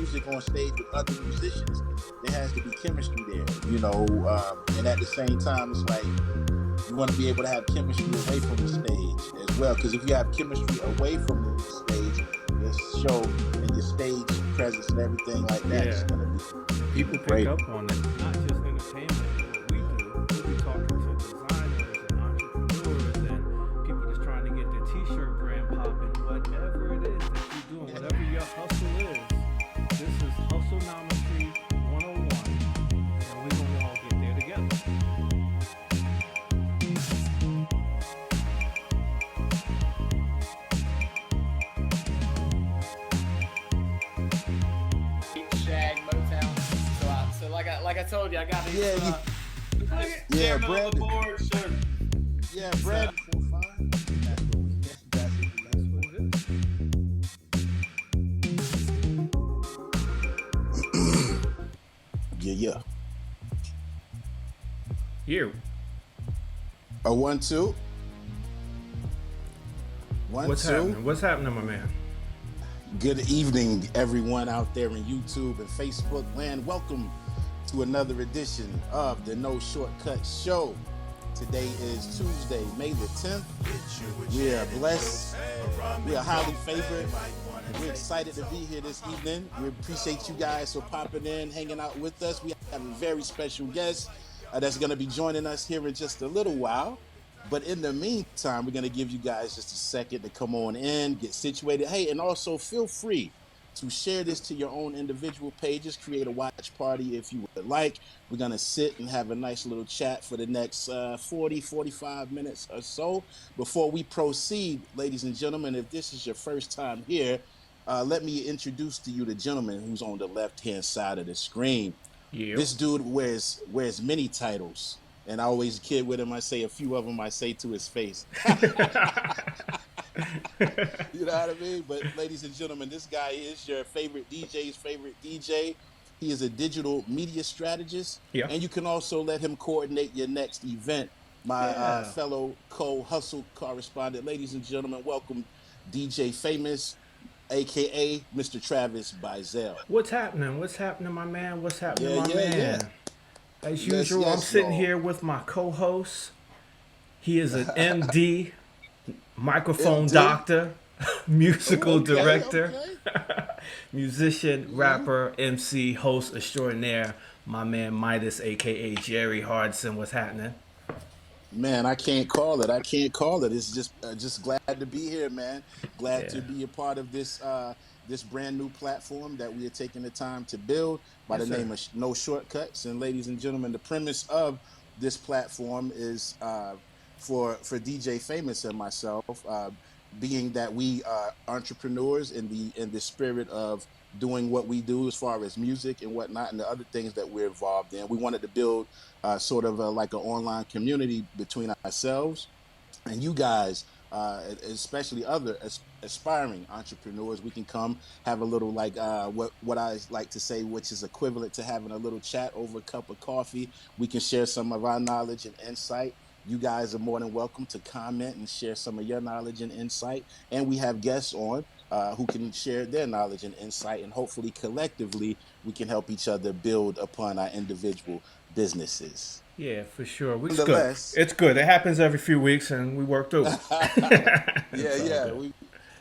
music on stage with other musicians, there has to be chemistry there, and at the same time, it's like you want to be able to have chemistry away from the stage as well. Because if you have chemistry away from the stage, your show and your stage presence and everything like that is Yeah. going to be People even pick greater. up on it. Not just entertainment, what we do. We'll be talking to designers and entrepreneurs and people that's trying to get their t-shirt brand popping. Whatever it is that you're doing, whatever your hustle is, this is Hustlenometry 101. And we're going to all get there together. Shag Motown. So like I told you, I got these. Yeah, Chairmen on Brandon. the board. Sure. Yeah, Brandon. That's what it is. Yeah. You. A 1 2. 1 What's 2. happening? What's happening, my man? Good evening, everyone out there in YouTube and Facebook land. Welcome to another edition of the No Shortcut Show. Today is Tuesday, May the 10th. We are blessed. We are highly favored. We're excited to be here this evening. We appreciate you guys for popping in, hanging out with us. We have a very special guest that's going to be joining us here in just a little while. But in the meantime, we're going to give you guys just a second to come on in, get situated. Hey, and also feel free to share this to your own individual pages, create a watch party if you would like. We're going to sit and have a nice little chat for the next 45 minutes or so. Before we proceed, ladies and gentlemen, if this is your first time here, let me introduce to you the gentleman who's on the left-hand side of the screen. Yep. This dude wears many titles. And I always kid with him. I say a few of them I say to his face. You know what I mean? But ladies and gentlemen, this guy is your favorite DJ's favorite DJ. He is a digital media strategist. Yeah. And you can also let him coordinate your next event. My fellow co-hustle correspondent. Ladies and gentlemen, welcome DJ Famous, a.k.a. Mr. Travis Bizel. What's happening? What's happening, my man? What's happening, my man? Yeah. As usual, I'm sitting here with my co-host. He is an MD, microphone MD? doctor, musical director, Okay. musician, rapper, MC, host extraordinaire, my man Midas, a.k.a. Jerry Hardson. What's happening? Man, I can't call it. It's just glad to be here, man. Glad to be a part of this this brand new platform that we are taking the time to build by the name of No Shortcuts. And ladies and gentlemen, the premise of this platform is for DJ Famous and myself, being that we are entrepreneurs in the spirit of doing what we do as far as music and whatnot and the other things that we're involved in. We wanted to build sort of like an online community between ourselves and you guys, especially other aspiring entrepreneurs. We can come have a little like what I like to say, which is equivalent to having a little chat over a cup of coffee. We can share some of our knowledge and insight. You guys are more than welcome to comment and share some of your knowledge and insight. And we have guests on who can share their knowledge and insight. And hopefully collectively, we can help each other build upon our individual businesses. Yeah, for sure. It's good. It's good. It happens every few weeks, and we work through it.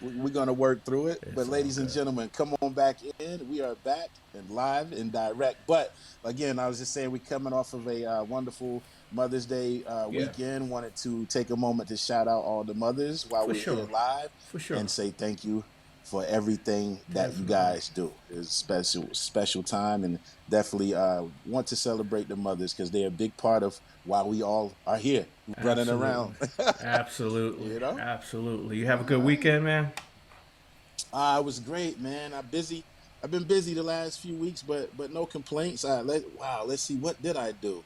We're going to work through it. But ladies and gentlemen, come on back in. We are back and live and direct. But again, I was just saying we're coming off of a wonderful Mother's Day weekend. Wanted to take a moment to shout out all the mothers while we're here live and say thank you for everything that you guys do. It's a special time, and definitely want to celebrate the mothers because they're a big part of why we all are here running around. Absolutely. You know? Absolutely. You have a good weekend, man? It was great, man. I've been busy the last few weeks, but no complaints. Let's see, what did I do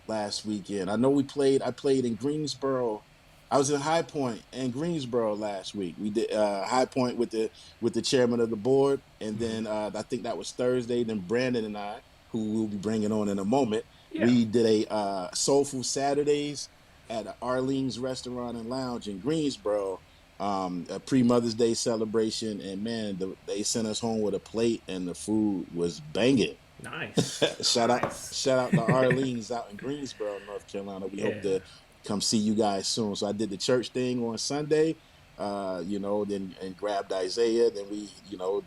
last weekend? I know I played in Greensboro. I was in High Point in Greensboro last week. We did High Point with the chairman of the board, and then I think that was Thursday. Then Brandon and I, who we'll be bringing on in a moment, we did a Soulful Saturdays at Arlene's Restaurant and Lounge in Greensboro. a pre Mother's Day celebration, and man, they sent us home with a plate, and the food was banging. Nice. Nice. Shout out to Arlene's out in Greensboro, North Carolina. We hope Yeah. to come see you guys soon. So I did the church thing on Sunday, then and grabbed Isaiah. Then we,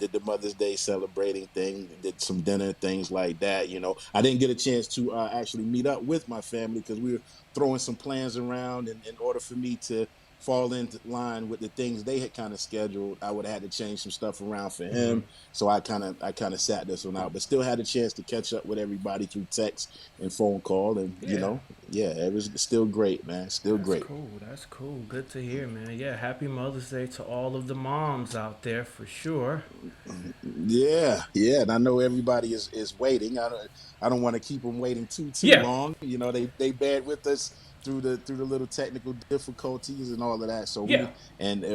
did the Mother's Day celebrating thing, did some dinner, things like that. I didn't get a chance to actually meet up with my family because we were throwing some plans around, and in order for me to fall into line with the things they had kind of scheduled, I would have had to change some stuff around for him. So I kind of sat this one out, but still had a chance to catch up with everybody through text and phone call, and Yeah. yeah, it was still great, man. Still That's great. cool. That's cool. Good to hear, man. Yeah, happy Mother's Day to all of the moms out there for sure. Yeah, yeah, and I know everybody is waiting. I don't want to keep them waiting too Yeah. long. They bared with us through the little technical difficulties and all of that. So Yeah.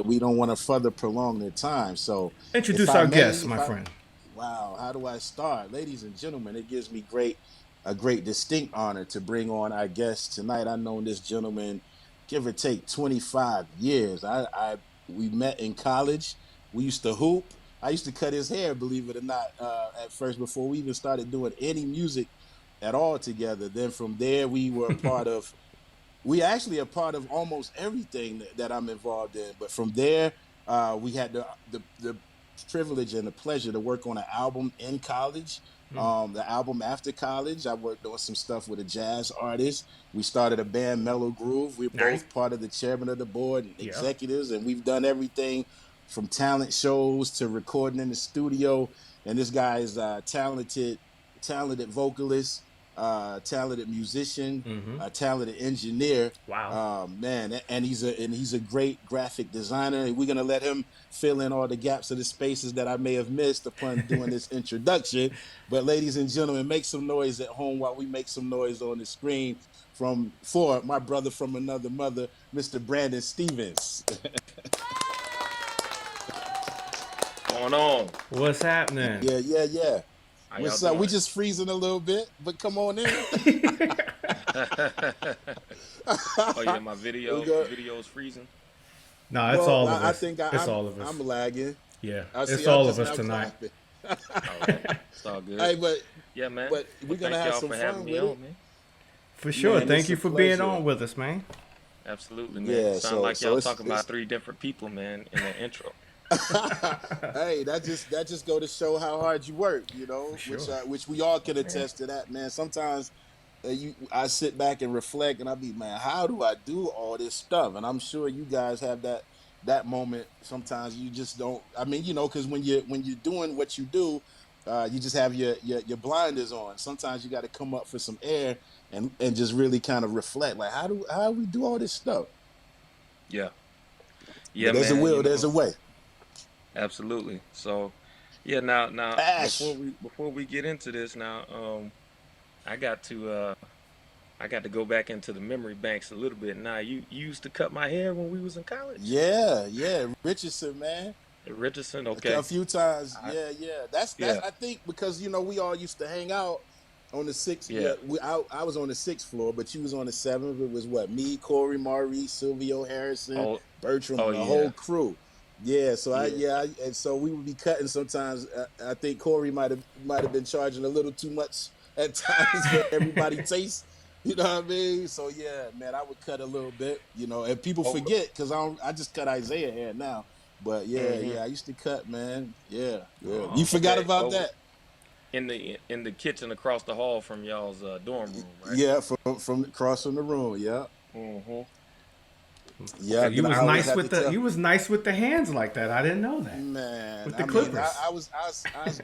we don't want to further prolong their time. So if Introduce I our may, guest, if my I friend. wow, how do I start, ladies and gentlemen? It gives me a great distinct honor to bring on our guest tonight. I've known this gentleman, give or take 25 years. We met in college. We used to hoop. I used to cut his hair, believe it or not, at first before we even started doing any music at all together. Then from there, we actually are part of almost everything that I'm involved in. But from there, we had the privilege and the pleasure to work on an album in college. The album after college, I worked on some stuff with a jazz artist. We started a band, Mellogroove. We're Nice. both part of the chairman of the board and Yeah. executives, and we've done everything from talent shows to recording in the studio. And this guy is talented vocalist, talented musician, talented engineer. Wow. Man, and he's a great graphic designer. And we're gonna let him fill in all the gaps of the spaces that I may have missed upon doing this introduction. But ladies and gentlemen, make some noise at home while we make some noise on the screen for my brother from another mother, Mr. Brandon Stevens. Going on? What's happening? Yeah, yeah, yeah. How y'all What's up? We doing? just freezing a little bit, but come on in. Oh yeah, my We go. video's freezing. No, it's Well, all of I us. think It's I'm all of us. I'm lagging. Yeah. I It's see. I'm all of just us now tonight. clapping. All right, it's all good. Hey, but Yeah, man. but we're Well, gonna thank have y'all some for having fun me with it. on, man. For sure. Man, Thank it's you a for being pleasure. on with us, man. Absolutely, man. Yeah. Sound like So y'all it's talking about three different people, man, in the intro. hey, that just go to show how hard you work, For which sure. which we all can Man. attest to that, man. Sometimes I sit back and reflect, and I be, man, how do I do all this stuff? And I'm sure you guys have that moment. Sometimes you just don't. I mean, because when you're doing what you do, you just have your blinders on. Sometimes you got to come up for some air and just really kind of reflect, like how we do all this stuff. Yeah. Yeah, But there's a man. will, there's a way. Absolutely. So, yeah. Now, Ash. before we get into this, now, I got to I got to go back into the memory banks a little bit. Now, you used to cut my hair when we was in college Yeah, yeah, Richardson, man. at Richardson. A Okay. few times. I, Yeah, yeah. That's yeah. I think because we all used to hang out on the sixth. Yeah. Yeah, I was on the sixth floor, but you was on the seventh. It was what, me, Corey, Maurice, Silvio Harrison, Oh. Bertram, Oh the yeah. whole crew. Yeah, so Yeah. and so we would be cutting sometimes. I think Corey might have been charging a little too much at times for everybody taste. You know what I mean? So yeah, man, I would cut a little bit. And people Oh. forget because I just cut Isaiah hair now. But yeah, Mhm. yeah, I used to cut, man. Yeah, yeah. You Oh, forgot Okay. about Over that? in the kitchen across the hall from y'all's dorm room, right? Yeah, from across from the room. Yeah, Mhm. yeah. Okay. you Then I was always nice had to with the tell, you was nice with the hands like that. I didn't know that. man. With the I mean, clippers. I was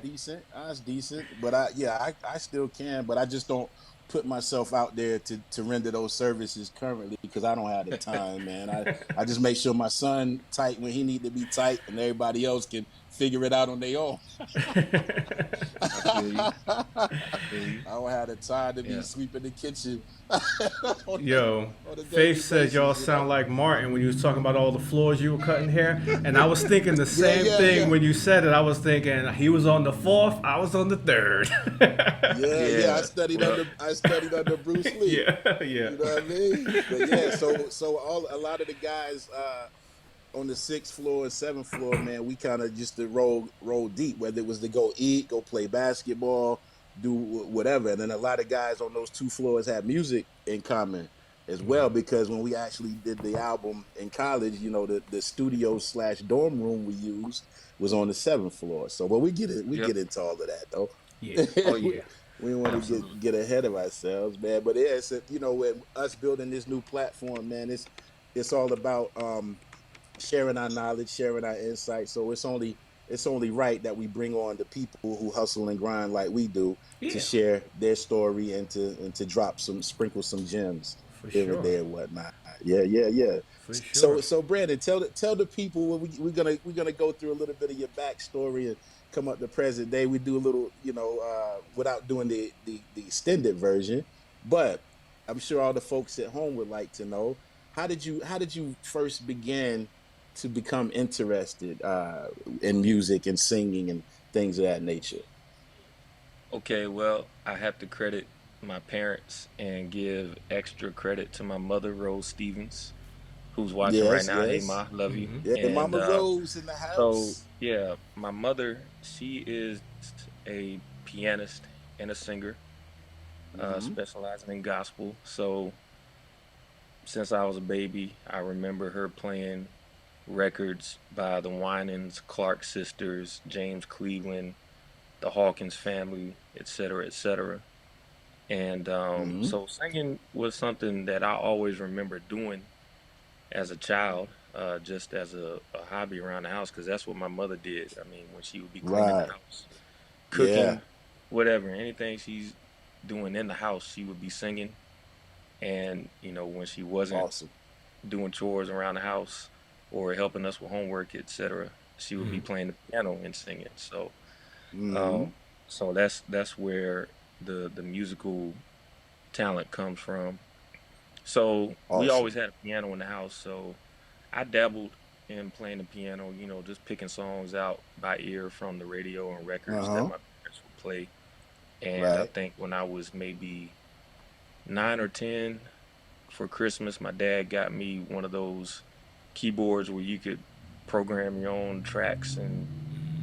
decent. I was decent, but I still can, but I just don't put myself out there to render those services currently because I don't have the time, man. I just make sure my son tight when he need to be tight, and everybody else can figure it out on their own. I feel you. I I feel you. don't have the time to be Yeah. sweeping the kitchen on Yo, a daily Faith said y'all basis. sound like Martin when you was talking about all the floors you were cutting hair, and I was thinking the Yeah, same yeah, thing yeah. when you said it. I was thinking he was on the fourth, I was on the third. Yeah, yeah. I Yeah. studied Well. under Bruce Lee. Yeah, yeah. You know what I mean? But yeah, so a lot of the guys on the 6th floor and 7th floor, man, we kind of just to roll deep, whether it was to go eat, go play basketball, do whatever. And then a lot of guys on those 2 floors had music in common as well, because when we actually did the album in college, the studio slash dorm room we used was on the 7th floor. So, but we Yep. get into all of that though. Yeah. Oh we, yeah. we want to Absolutely. get ahead of ourselves, man. But yeah, with us building this new platform, man, it's all about sharing our knowledge, sharing our insights. So it's only right that we bring on the people who hustle and grind like we do to Yeah. share their story and to sprinkle some gems For here and sure. there and whatnot. Yeah, yeah, yeah. For So sure. so Brandon, tell the people we're gonna go through a little bit of your backstory and come up to present day. We do a little, without doing the extended version, but I'm sure all the folks at home would like to know, how did you first begin to become interested in music and singing and things of that nature? Okay, well, I have to credit my parents and give extra credit to my mother, Rose Stevens, who's watching right Yes, now. Hey, yes. Ma, love you. Mm-hmm. Yeah, And Mama Rose in the so, house. yeah, my mother, she is a pianist and a singer, Mm-hmm. specializing in gospel. So, since I was a baby, I remember her playing records by the Winans, Clark sisters, James Cleveland, the Hawkins family, et cetera, et cetera. And Mm-hmm. so singing was something that I always remember doing as a child, just as a hobby around the house, because that's what my mother did. I mean, when she would be cleaning the Right. house, Yeah. cooking, whatever, anything she's doing in the house, she would be singing. And, when she wasn't Awesome. doing chores around the house or helping us with homework, etc., she would be playing the piano and singing. So, Mm-hmm. um, so that's where the musical talent comes from. So we always Awesome. had a piano in the house. So I dabbled in playing the piano, just picking songs out by ear from the radio and records that Uh-huh. my parents would play. And I Right. think when I was maybe 9 or 10 for Christmas, my dad got me one of those keyboards where you could program your own tracks and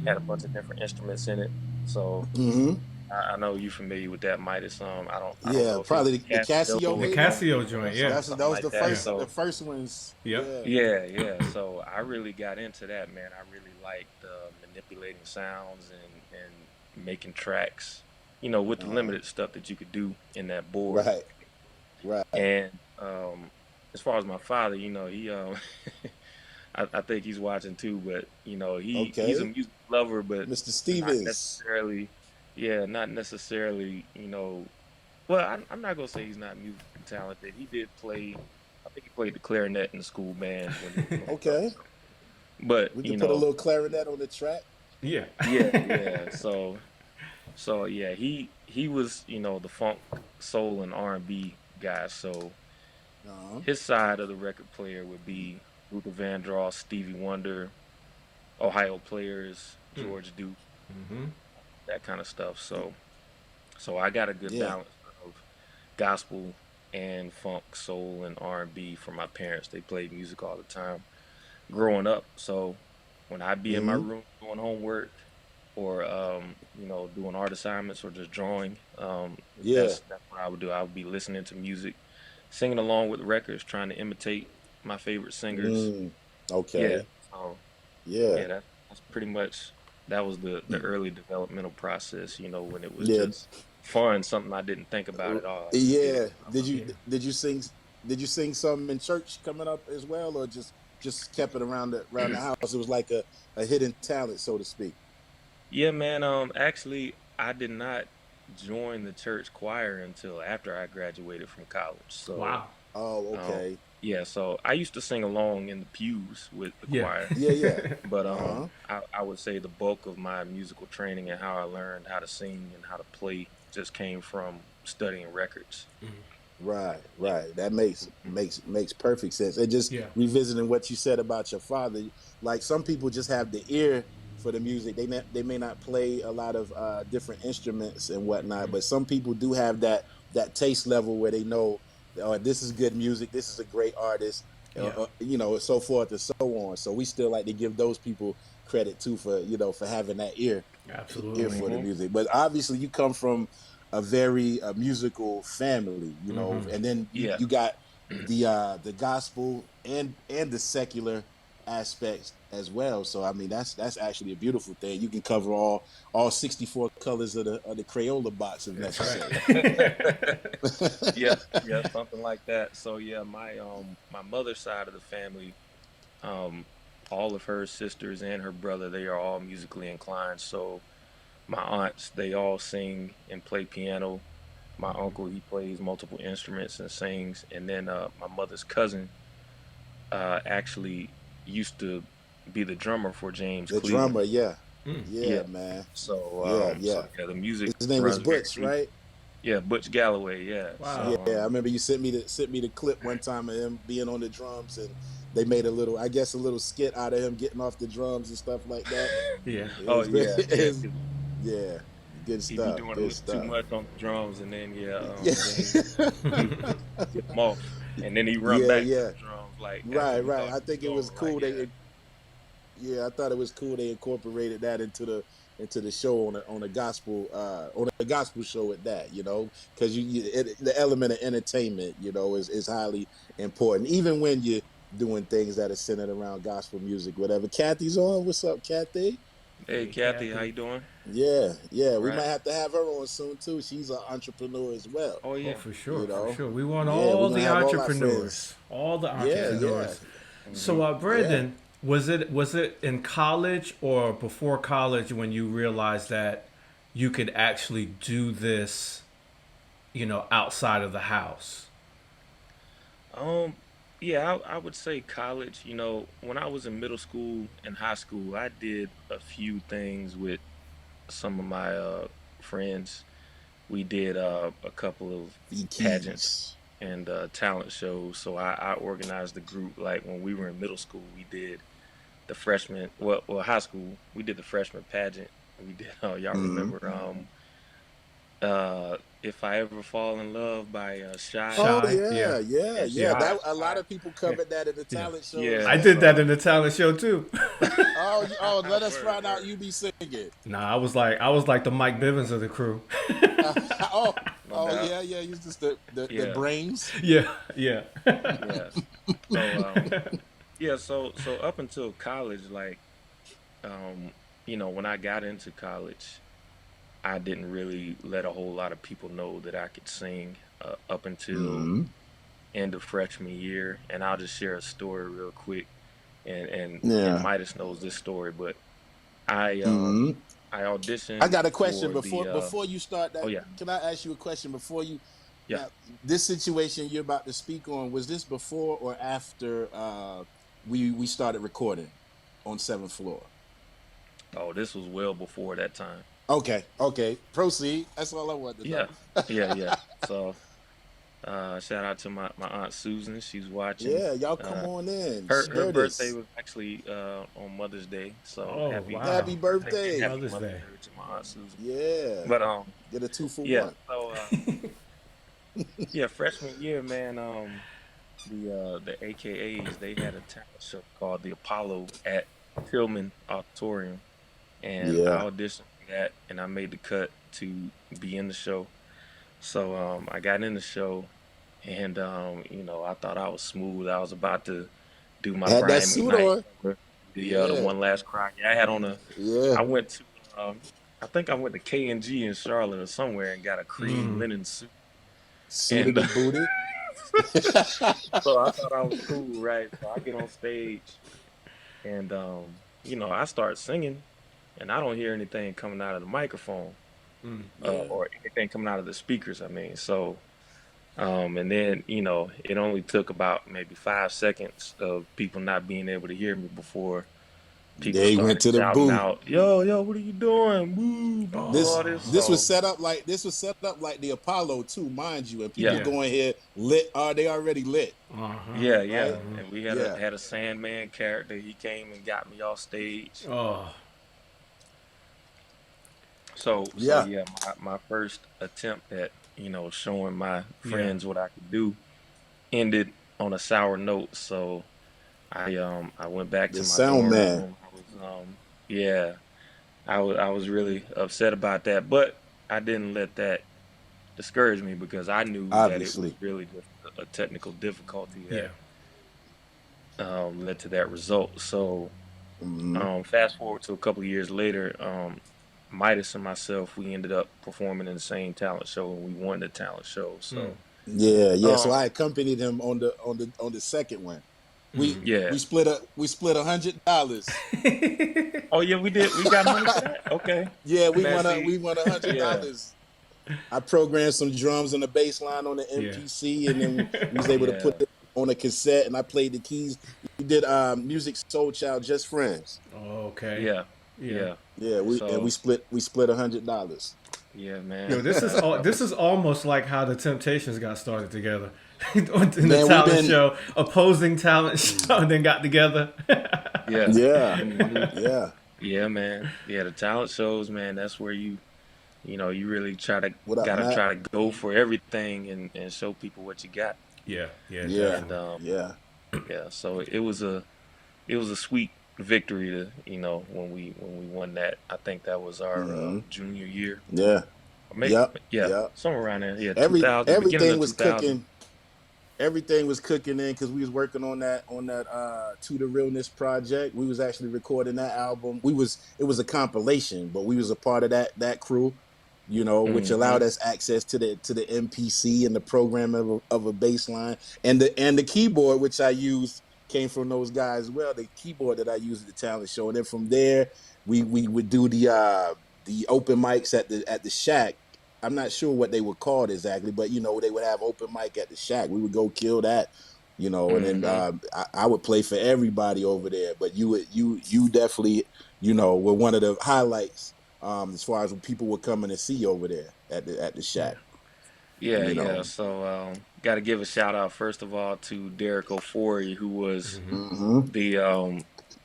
had a bunch of different instruments in it. So Mm-hmm. I know you're familiar with that Midas. I don't Yeah, know if it was probably the Casio Casio The maybe. or Casio joint. Yeah. That something was like the that. Yeah. first the So first ones. Yep. Yeah. yeah, yeah. So I really got into that, man. I really liked manipulating sounds and making tracks, with the Uh-huh. limited stuff that you could do in that board. Right. Right. And as far as my father, he I think he's watching too, but he's a Okay. music lover, but Mr. not Stevens. necessarily, yeah, not necessarily, well, I'm not gonna say he's not musically talented. He did play, I think he played the clarinet in the school band when he was growing up. Okay. So, but We could put a little clarinet on the track. Yeah. yeah, yeah. So yeah, he was, the funk, soul, and R&B guy. So Uh-huh. his side of the record player would be Luther Vandross, Stevie Wonder, Ohio Players, George Duke, Mm-hmm. that kind of stuff. So I got a good Yeah. balance of gospel and funk, soul, and R&B from my parents. They played music all the time growing up. So when I'd be in my Mm-hmm. room doing homework or doing art assignments or just drawing, Yeah. that's what I would do. I would be listening to music, singing along with records, trying to imitate my favorite singers. Mm. Yeah. Okay. So Yeah. yeah, that's pretty much that was the early developmental process, when it was Yeah. just fun, something I didn't think about at all. I just did it Yeah. 'cause I Did loved you it. Yeah. did you sing did you sing some in church coming up as well, or just kept it around the house? It was like a hidden talent, so to speak. Yeah, man. Actually, I did not join the church choir until after I graduated from college. So, Wow. Oh, um, okay. yeah, so I used to sing along in the pews with the Yeah. choir, Yeah, yeah. but Uh-huh. I would say the bulk of my musical training and how I learned how to sing and how to play just came from studying records. Right, Yeah. right. That makes perfect sense. And just Yeah. revisiting what you said about your father, like some people just have the ear for the music. They may not play a lot of different instruments and whatnot, but some people do have that taste level where they know, oh, this is good music. This is a great artist. Yeah. So forth and so on. So we still like to give those people credit too for for having that ear Absolutely. for the Mm-hmm. music. But obviously, you come from a very musical family, Mm-hmm. and then you Yeah. you got the gospel and the secular aspects as well. So I mean, that's actually a beautiful thing. You can cover all 64 colors of the Crayola box if That's right. necessary. Yeah, yeah, something like that. So yeah, my mother's side of the family, um, all of her sisters and her brother, they are all musically inclined. So my aunts, they all sing and play piano. My uncle, he plays multiple instruments and sings. And then my mother's cousin actually used to be the drummer for James The Cleveland. drummer, yeah, Mm. yeah, Yeah. man, So yeah, so yeah. yeah, the music His name was runs very Butch, deep. right? Yeah, Butch Galloway, yeah. Wow. Yeah, So I remember you sent me the clip one time of him being on the drums, and they made I guess, a little skit out of him getting off the drums and stuff like that. Yeah. It oh was, yeah, it yeah, was 'cause yeah, good he be stuff, doing a good little too stuff. much on the drums, and then yeah, Yeah, James he get him off, and then he run yeah, back to yeah. the drums like after Right, he right. thought I he was think it was gone. Like cool. yeah, Yeah, I thought it was cool they incorporated that into the show on a gospel show at that, because the element of entertainment, is highly important, even when you're doing things that are centered around gospel music, whatever. Kathy's on. What's up, Kathy? hey Hey, Kathy, how Kathy. you doing? Yeah, yeah. All We right. might have to have her on soon too. She's an entrepreneur as well. Oh Oh, yeah. for You sure, for know. sure. We want Yeah, we're all gonna the have all our entrepreneurs, friends. all the Yeah, Yeah. yeah, entrepreneurs. Hmm. So, yeah. Brandon, was it in college or before college when you realized that you could actually do this, outside of the house? Um, yeah, I would say college. When I was in middle school and high school, I did a few things with some of my friends. We did a couple of The pageants keys. and talent shows. So I organized the group. Like when we were in middle school, we did the freshman, well, high school, we did the freshman pageant. We did, y'all Mm-hmm. remember, If I Ever Fall in Love by Shy. Oh Shy, yeah, yeah, yeah, Yeah, yeah. yeah, Shy, That a lot Shy. of people covered that in the yeah. talent show as I Yeah, did that well. in the talent show too. Oh, let us word, find out word. you be singing. Nah, I was like the Mike Bivins of the crew. Oh, No oh doubt. yeah, yeah. You just the Yeah, brains. Yeah, yeah. yeah. So, yeah, so up until college, like, um, when I got into college, I didn't really let a whole lot of people know that I could sing up until Mm-hmm. end of freshman year. And I'll just share a story real quick. And Yeah. Midas knows this story, but I Mm-hmm. um I I auditioned got a question for the before you start oh that. yeah, Can I ask you a question before you? yeah. Now, this situation you're about to speak on, was this before or after we started recording on seventh floor? Oh, this was well before that time. Okay, okay. Proceed. That's all I wanted to Yeah, know. yeah. So shout out to my Aunt Susan. She's watching. Yeah, y'all come Uh, on in. her Share birthday this. was actually on Mother's Day. So Oh, happy wow. Happy again, birthday. happy Mother's Mother's Day. Day to my Aunt Susan. Yeah. But Get a 2 for 1. yeah. So yeah, freshman year, man. The AKAs, they had a talent show called the Apollo at Tillman Auditorium, and I Yeah. auditioned for that, and I made the cut to be in the show. So I got in the show, and I thought I was smooth. I was about to do my Had that Brian suit McKnight on. number, the Yeah. one last cry. Yeah, I had on a. Yeah. I went to I think I went to K&G in Charlotte or somewhere and got a cream Mm. linen suit, Suited and and booted. so I thought I was cool, right? So I get on stage, and I start singing, and I don't hear anything coming out of the microphone, Mm. Yeah. or anything coming out of the speakers. I mean, so and then it only took about maybe 5 seconds of people not being able to hear me before people They went started to the shouting booth. out, "Yo, what are you doing? Boo, boo!" This All this. Oh, this was So set up like the Apollo too, mind you, and people yeah, yeah. going here lit. Are they already lit? Uh-huh. yeah, Right? and we had a Yeah. had a Sandman character. He came and got me off stage. Oh, So Yeah. yeah, my first attempt at showing my yeah. friends what I could do ended on a sour note. So I went back The to my sound dorm man, room. Yeah, I was really upset about that, but I didn't let that discourage me because I knew that it was obviously. really just a technical difficulty Yeah. that led to that result. So Hmm. fast forward to a couple of years later, Midas and myself, we ended up performing in the same talent show, and we won the talent show. Mm. So Yeah, yeah. So um, I accompanied him on the second one. We Mm. yeah. we split $100. Oh yeah, we did. We got money for that. Okay. Yeah, Man, we see, won a hundred yeah, dollars. I programmed some drums and a bass line on the Yeah. MPC, and then we was able to put yeah, it on a cassette, and I played the keys. We did Music Soul Child, Just Friends. Okay. yeah, Yeah. yeah. Yeah, So we split $100. yeah, man, Yo, this is that this is was almost like how the Temptations got started together in the Man, we've talent been show, opposing talent show, and then got together. yeah, yeah, hmm yeah. yeah, man. Yeah, the talent shows, man. That's where you really What up, gotta Matt? try to go for everything and show people what you got. Yeah. Yeah. Yeah, And Definitely. yeah. yeah, so it was a sweet victory to when we won that. I think that was our Hmm. junior year, Yeah, or maybe yep, yeah, yep. somewhere around there. Yeah, 2000, beginning Everything of was 2000. cooking. Everything was cooking in because we was working on that To the Realness project. We was actually recording that album. It was a compilation, but we was a part of that crew, which Hmm allowed us access to the MPC and the program of a bass line, and the keyboard which I used came from those guys as well. The keyboard that I used at the talent show, and then from there we would do the open mics at the shack. I'm not sure what they were called exactly, but they would have open mic at the shack. We would go kill that, and then hmm I would play for everybody over there. But you definitely were one of the highlights as far as when people were coming to see over there at the Yeah. shack. Yeah, You yeah. know, So got to give a shout out first of all to Derek Ofori, who was Hmm. hmm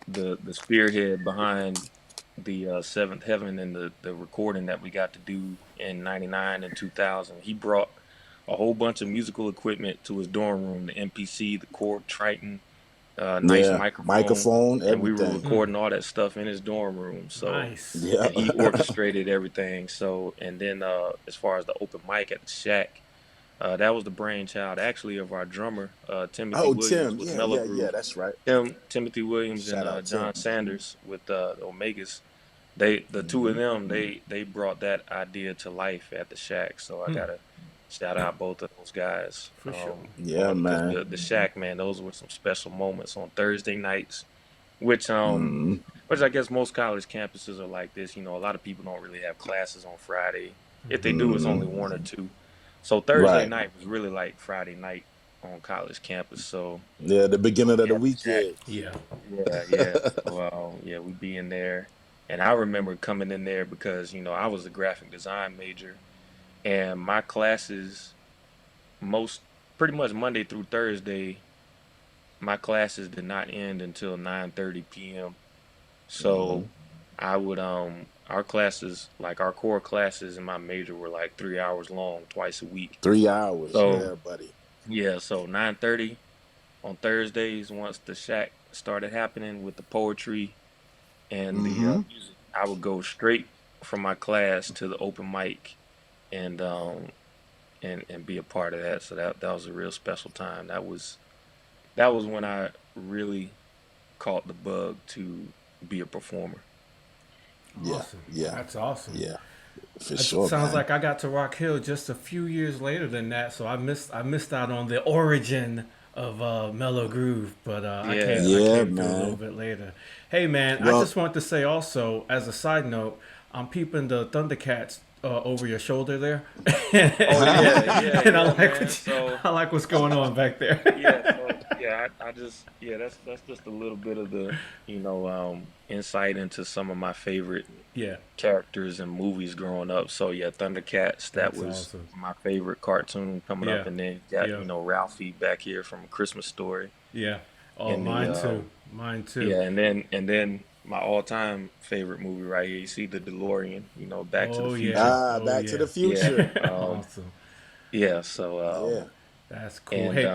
the the spearhead behind the Seventh Heaven and the recording that we got to do in '99 and 2000. He brought a whole bunch of musical equipment to his dorm room: the MPC, the Korg Triton, nice yeah, microphone, microphone, and we were everything. Mm. recording all that stuff in his dorm room. So, Nice. Yeah. and he orchestrated everything. So, and then as far as the open mic at the Shack, that was the brainchild actually of our drummer, Timothy Oh, Williams Tim. with Yeah, yeah, yeah. Mellogroove. That's right. Timothy Williams and Shout out John Tim. Sanders with the Omegas. The two of Hmm. them, they brought that idea to life at the Shack. So I Mm. gotta shout out both of those guys. For sure. Yeah, On because man. the Shack, man, those were some special moments on Thursday nights, which um Hmm. which I guess most college campuses are like this. A lot of people don't really have classes on Friday. If they do, it's only Hmm. one or two. So Thursday Right. night was really like Friday night on college campus. So Yeah, the beginning of we the at the Shack. weekend. Yeah. Yeah, yeah. So yeah, we be in there, and I remember coming in there because I was a graphic design major, and my classes most pretty much Monday through Thursday, my classes did not end until 9:30 p.m. So Hmm. I would our classes, like our core classes in my major, were like 3 hours long twice a week. 3 hours. Mm. So Yeah, buddy. yeah, so 9:30 on Thursdays, once the Shack started happening with the poetry and the Hmm. music, I would go straight from my class to the open mic and and be a part of that. So that was a real special time. That was when I really caught the bug to be a performer. Yeah, Awesome. yeah, That's awesome. yeah. For It sure, sounds man. like I got to Rock Hill just a few years later than that, so I missed out on the origin of Mellow Groove, but I came Yeah. I Yeah, came through a little man. bit later. Hey man, I Well, just want to say also as a side note, I'm peeping the Thundercats over your shoulder there, Oh yeah, yeah, and yeah, man. So I like what's going on back there. yeah, so yeah, I just yeah, that's just a little bit of the insight into some of my favorite Yeah, characters and movies growing up. So yeah, Thundercats, that that's was awesome. my favorite cartoon coming up, Yeah, and then got yeah, Ralphie back here from A Christmas Story yeah. Oh, in the mine too. Mine too. yeah, and then my all-time favorite movie right here. You see the DeLorean, Back to the Oh yeah. Future. Oh Back to yeah. the Yeah, Future. Awesome. yeah. So Yeah. That's cool. and Hey,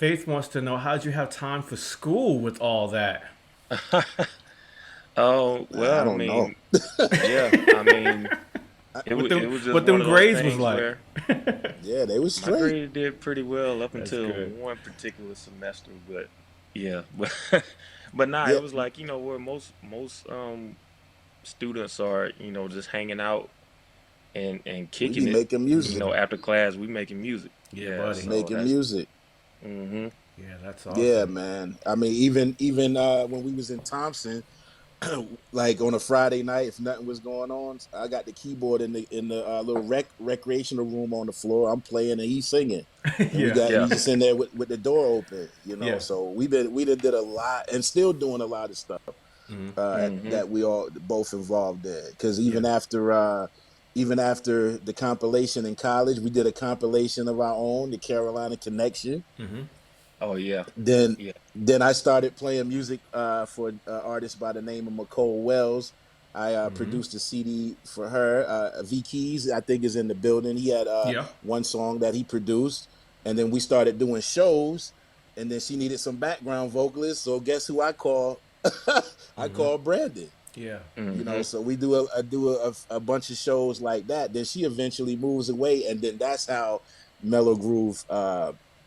Faith wants to know how'd you have time for school with all that? Oh I well, I don't know. mean, yeah, I mean, What it them was just what one them of those grades was things like? where Yeah, they was my straight. grades did pretty well up That's until good. one particular semester, but yeah, but but nah, Yeah, it was like where most students are, just hanging out and we kicking be it, making music, after class we making music. Yeah, Yeah, buddy. so making that's music. mm-hmm. Yeah, that's Yeah, awesome. man. I mean, even when we was in Thompson, like on a Friday night, if nothing was going on, I got the keyboard in the little recreational room on the floor. I'm playing and he's singing, and Yeah. Yeah. we just in there with the door open, Yeah. So we did a lot and still doing a lot of stuff Mm-hmm. that we all both involved in. Because Yeah. even after the compilation in college, we did a compilation of our own, the Carolina Connection. Mm-hmm. Oh yeah. then Yeah. then I started playing music for an artist by the name of McCole Wells. I Mm-hmm. produced a CD for her. V Keys, I think, is in the building. He had Yeah. one song that he produced, and then we started doing shows. And then she needed some background vocalists, so guess who I called? I Mm-hmm. called Brandon. Yeah. Mm-hmm. So we do a bunch of shows like that. Then she eventually moves away, and then that's how Mellogroove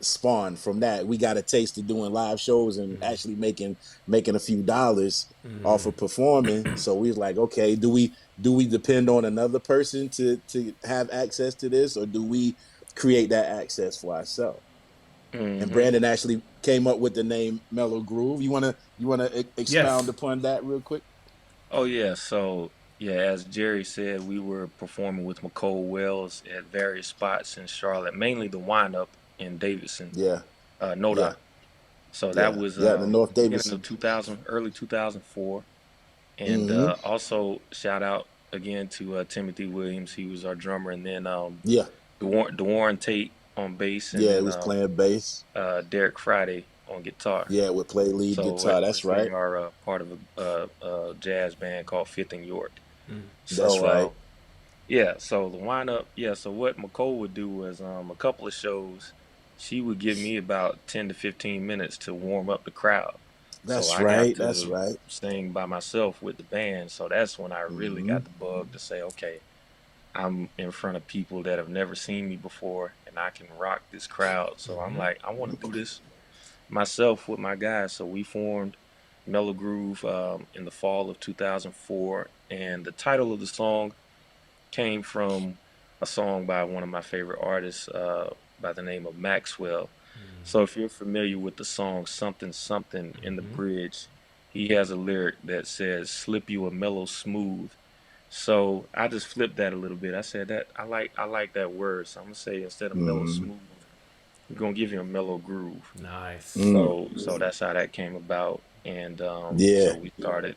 spawned from that. We got a taste of doing live shows and actually making a few dollars off of performing. So we was like, okay, do we depend on another person to have access to this, or do we create that access for ourselves? And Mm-hmm. Brandon actually came up with the name Mellow Groove. You wanna expound Yes. upon that real quick? Oh yeah, so yeah, as Jerry said, we were performing with McCole Wells at various spots in Charlotte, mainly the Windup in Davidson, Yeah, Noda. yeah, So that yeah, was yeah. The North beginning of Davidson. 2000, early 2004, and Mm-hmm. also shout out again to Timothy Williams. He was our drummer, and then Yeah, DeWarren Tate on bass, and yeah. It then was playing bass. Derek Friday on guitar. Yeah, would play lead So guitar. That's we right. are part of a jazz band called Fifth and York. That's So right. yeah, so the windup, yeah. So what McCole would do was a couple of shows, she would give me about 10 to 15 minutes to warm up the crowd. So That's I got right. That's to right. sing by myself with the band. So that's when I really Mm-hmm. got the bug to say, okay, I'm in front of people that have never seen me before, and I can rock this crowd. So I'm like, I want to do this myself with my guys. So we formed Mellogroove in the fall of 2004, and the title of the song came from a song by one of my favorite artists by the name of Maxwell. So if you're familiar with the song Something Something in the bridge, he has a lyric that says slip you a mellow smooth. So I just flipped that a little bit. I said that I like that word. So I'm gonna say instead of mellow Mm-hmm. smooth, we're gonna give you a mellow groove. Nice. Mm. So that's how that came about. And so Yeah, we started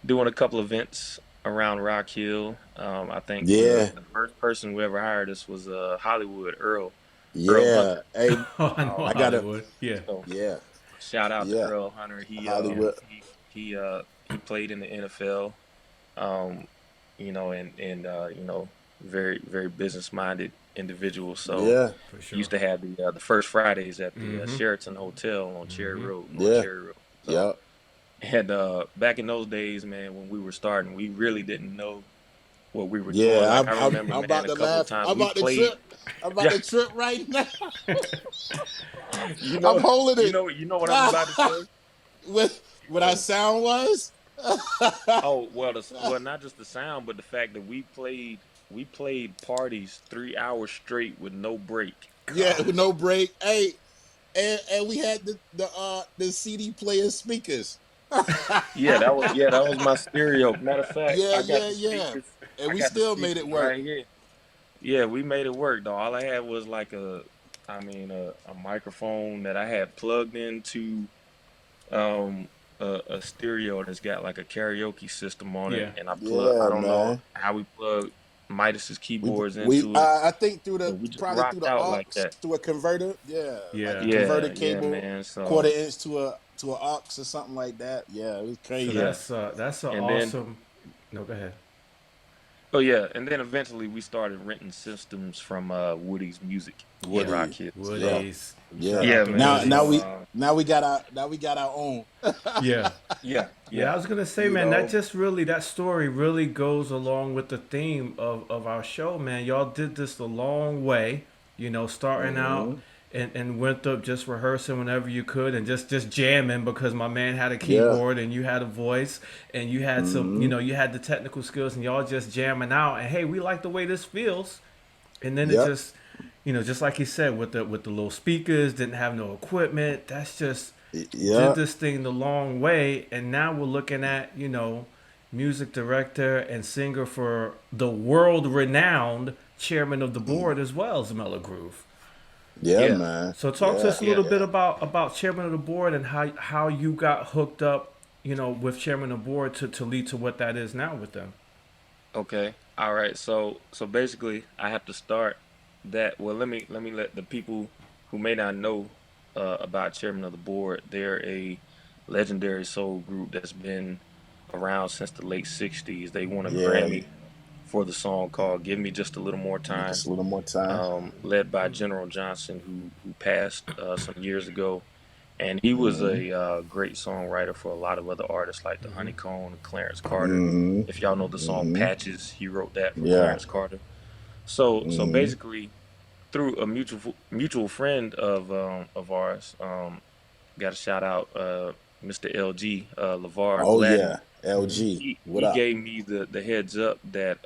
doing a couple events around Rock Hill. I think the yeah, the first person who ever hired us was Hollywood Earl yeah. Hunter. Hey, Oh, I know I Um, gotta. Hollywood. Yeah. so Yeah, shout out to yeah. Earl Hunter. He Yeah. he played in the NFL. Um, and very very business minded individual. So Yeah, For he sure. used to have the first Fridays at the Sheraton Hotel on Cherry Road, North yeah, Cherry Road. So yeah, and back in those days, man, when we were starting, we really didn't know what we were doing. yeah. Like I remember, I'm man, about a to couple of laugh. times I'm we about to played. trip. I'm about Yeah, to trip right now. you I'm know, holding you it. know, you know what I'm about to say. What our So, sound was? oh well, well, not just the sound, but the fact that we played parties 3 hours straight with no break. Yeah, God. with no break. Hey, and we had the CD player speakers. Yeah, that was my stereo. Matter of fact, Yeah, I got yeah, the yeah. speakers. And I we got the still made it speakers work. right here. Yeah, we made it work though. All I had was like a microphone that I had plugged into um a stereo that's got like a karaoke system on it, Yeah. and I Yeah, don't know man. how we plugged Midas's keyboards We into it, I think but we just probably through rocked the out aux like that. to a converter. Yeah, like a Yeah. converter Yeah, yeah, cable, man. quarter So inch to a aux or something like that. Yeah, it was So crazy. yeah, that's an and then awesome. No, go ahead. Oh yeah, and then eventually we started renting systems from Woody's Music in Woody. Rock Hill. Yeah. So Woodies. Shout Yeah. out yeah, to man. Now Woodies. we So got our own. Yeah. yeah, Yeah, yeah, I was gonna say, You man, know. that story really goes along with the theme of our show, man. Y'all did this a long way, starting out Hmm. and went up just rehearsing whenever you could and just jamming because my man had a Yeah. keyboard and you had a voice and you had some, Hmm. you had the technical skills and y'all just jamming out and hey, we like the way this feels. And then it Yep. just, just like he said, with the little speakers, didn't have no equipment. That's just did Yeah. this thing the long way, and now we're looking at music director and singer for the world renowned chairman of the Mm. board as well as Mellogroove. Yeah, yeah, man. So talk to Yeah. us a yeah. little bit Yeah. about chairman of the board and how you got hooked up, with chairman of the board to lead to what that is now with them. Okay. All right. So basically, I have to start that. Well, let me let the people who may not know about Chairman of the Board. They're a legendary soul group that's been around since the late '60s. They won a Yeah. Grammy for the song called "Give Me Just a Little More Give me Time," just a little more time. led by General Johnson, who passed some years ago. And he was Hmm. a great songwriter for a lot of other artists like the Honeycomb and Clarence Carter. Hmm. If y'all know the song Hmm. Patches, he wrote that for Yeah. Clarence Carter. So Hmm. basically, through a mutual friend of ours, got to shout out Mr. LG Levar Oh Gladney. yeah. LG. What He up? gave me the heads up that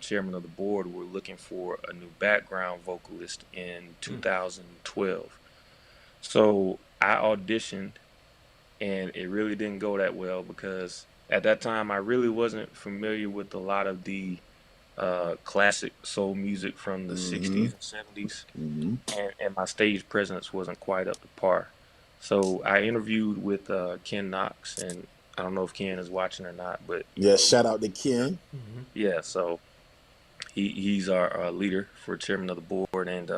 chairman of the board were looking for a new background vocalist in 2012. So I auditioned, and it really didn't go that well because at that time I really wasn't familiar with a lot of the classic soul music from the Hmm. 60s and 70s, Hmm. and my stage presence wasn't quite up to par. So I interviewed with Ken Knox, and I don't know if Ken is watching or not, but Yeah. Shout out to Ken. yeah, so he's our leader for chairman of the board, and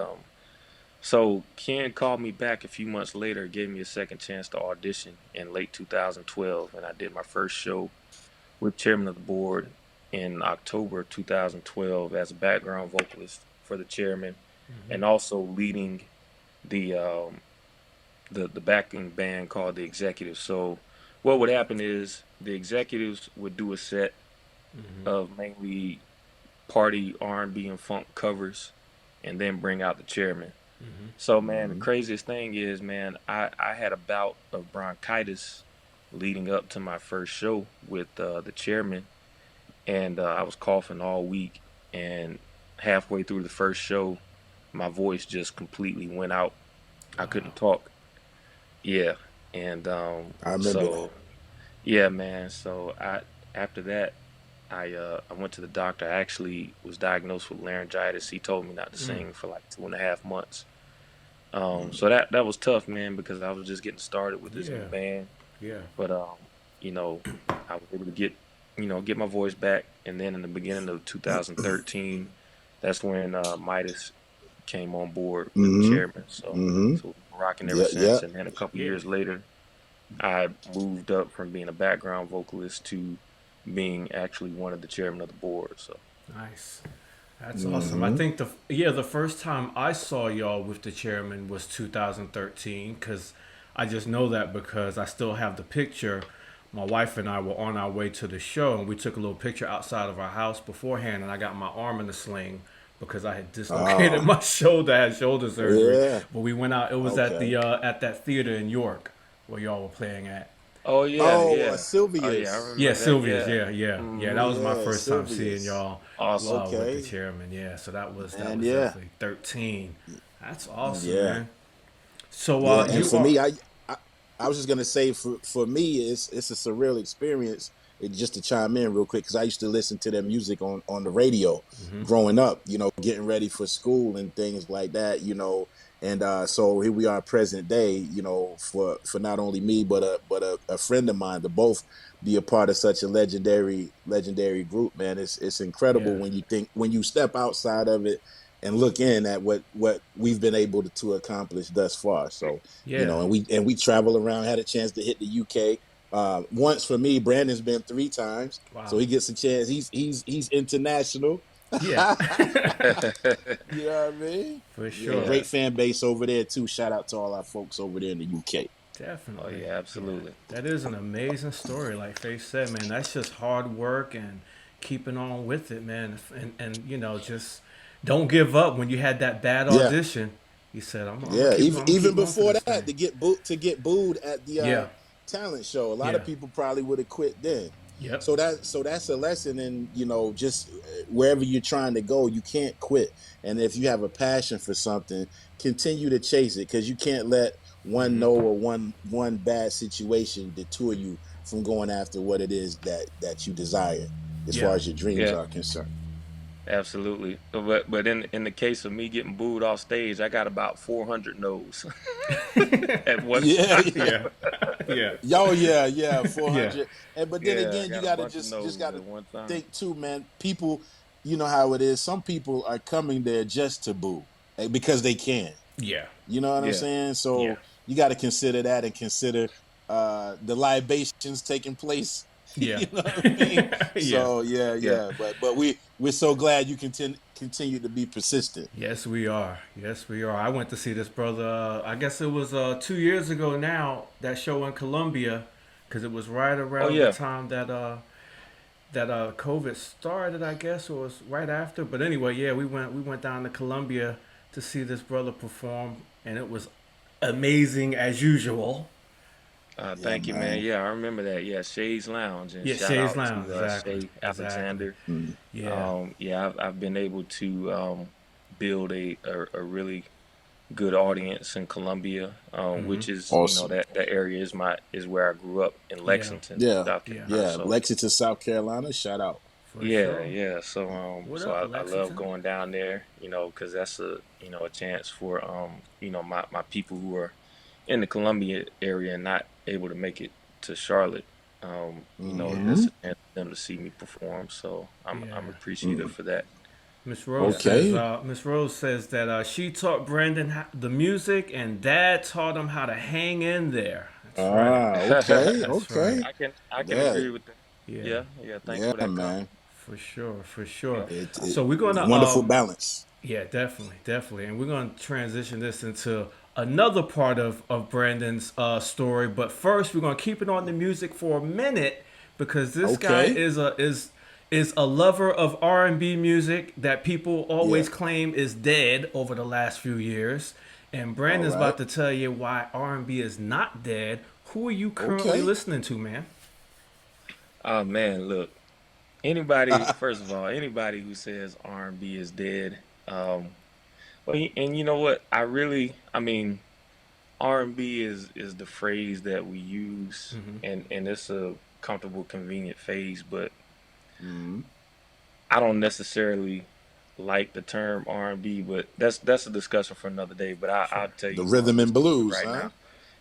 so Ken called me back a few months later, gave me a second chance to audition in late 2012, and I did my first show with chairman of the board in October 2012 as a background vocalist for the chairman, and also leading the the backing band called the Executives. So what would happen is the Executives would do a set of mainly party R&B and funk covers, and then bring out the chairman. So man, the Hmm. craziest thing is, man, I had a bout of bronchitis leading up to my first show with the chairman, and I was coughing all week. And halfway through the first show, my voice just completely went out. I couldn't talk. Yeah, and I remember that. so yeah, man. So I after that, I went to the doctor. I actually was diagnosed with laryngitis. He told me not to sing for like 2.5 months. So that was tough, man, because I was just getting started with this new Yeah, band. yeah, But you know, I was able to get my voice back, and then in the beginning of 2013, that's when Midas came on board with Hmm. Chairman. So Hmm. so we've been rocking ever Yeah. Yeah. since. And then a couple yeah. years later, I moved up from being a background vocalist to being actually one of the chairman of the board. So Nice. That's awesome. I Hmm. think the first time I saw y'all with the chairman was 2013 because I just know that because I still have the picture. My wife and I were on our way to the show and we took a little picture outside of our house beforehand and I got my arm in a sling because I had dislocated Oh. my shoulder, I had shoulder surgery. Yeah. But we went out. It was at Okay. the at that theater in York where y'all were playing at. oh yeah, Oh, yeah. Oh yeah, I Sylvia's. Yeah, remember that. Sylvia's. Yeah. Yeah. That Hmm. was my Yeah, first time seeing Sylvia's. y'all Awesome. with the Okay. chairman. Yeah, so that And was yeah. definitely 13. That's awesome, Yeah. man. So Yeah. And you for are. me, I I was just gonna say for me, it's a surreal experience. Just to chime in real quick, because I used to listen to their music on the radio growing up. Getting ready for school and things like that. And so here we are, present day. For not only me but a friend of mine to both be a part of such a legendary group. Man, it's incredible Yeah, when you step outside of it and look in at what we've been able to accomplish thus far. So yeah, and we travel around, had a chance to hit the UK. Once for me. Brandon's been 3 times, so Wow. he gets a chance. He's international. Yeah. You know what I mean? For Yeah, sure. Yeah. great fan base over there too. Shout out to all our folks over there in the UK. Oh Definitely. yeah, Yeah. absolutely. That is an amazing story. Like Faith said, man, that's just hard work and keeping on with it, man. And just don't give up when you had that bad Yeah, audition. You said, I'm gonna yeah. keep Even I'm gonna even keep going for before this that, thing. to get booed at the Yeah. talent show, a lot Yeah. of people probably would have quit then. Yep. So that's a lesson in, just wherever you're trying to go, you can't quit. And if you have a passion for something, continue to chase it, because you can't let one no or one bad situation detour you from going after what it is that you desire, as far Yeah. as your dreams Yeah, are concerned. absolutely. But in the case of me getting booed off stage, I got about 400 no's at one Yeah, time. yeah. Yeah. Yeah. Oh yeah, Yeah. 400. But then Yeah, I again, you got a got to bunch of just no's got at to one time. think too, man. People, you know how it is. Some people are coming there just to boo, because they can. Yeah. You know what I'm Yeah, saying? Yeah. So you got to consider that, and consider the libations taking place. Yeah. You know what I mean? Yeah. So yeah, yeah. yeah. But we're so glad you continue to be persistent. Yes, we are. Yes, we are. I went to see this brother. I guess it was 2 years ago now. That show in Colombia, because it was right Oh around the yeah. time that COVID started. I guess or was right after. But anyway, yeah, we went down to Colombia to see this brother perform, and it was amazing as usual. Yeah, Thank you, man. man. Yeah, I remember that. Yeah, Shay's Lounge, and Yeah, shout Shay's out Lounge. to Exactly. Shay Exactly. Alexander. Mm. Yeah. Yeah, I've been able to build a really good audience in Columbia, which is Awesome. that area is where I grew up in Yeah. Lexington, Yeah, South Yeah. Carolina. yeah. So Lexington, South Carolina. Shout out. For yeah, sure. yeah. What So up, I love Lexington? going down there, because that's a chance for my people who are in the Columbia area and not able to make it to Charlotte. Yeah. It's Hmm. a chance for them to see me perform. So I'm Yeah. appreciative for that. Miss Rose Yeah. says. Okay. Miss Rose says that she taught Brandon the music, and Dad taught him how to hang in there. That's right. Okay. That's right. Okay. I can Yeah. agree with that. Yeah, Yeah, yeah. Thanks Yeah, for that man. compliment. for sure, for sure. Yeah. It So we're gonna wonderful balance. yeah, definitely, definitely, and we're gonna transition this into another part of Brandon's story. But first, we're gonna keep it on the music for a minute because this guy Okay. is a lover of R&B music that people Yeah. always claim is dead over the last few years. And All Brandon's right. about to tell you why R&B is not dead. Who are you currently Okay. listening to, man? Oh man, look. Anybody, first of all, anybody who says R&B is dead, and you know what? I mean, R&B is the phrase that we use, and it's a comfortable, convenient phase, but Mhm. I don't necessarily like the term R&B, but that's a discussion for another day. But I'll Sure. tell The you who I'm rhythm and listening to blues, right huh? now.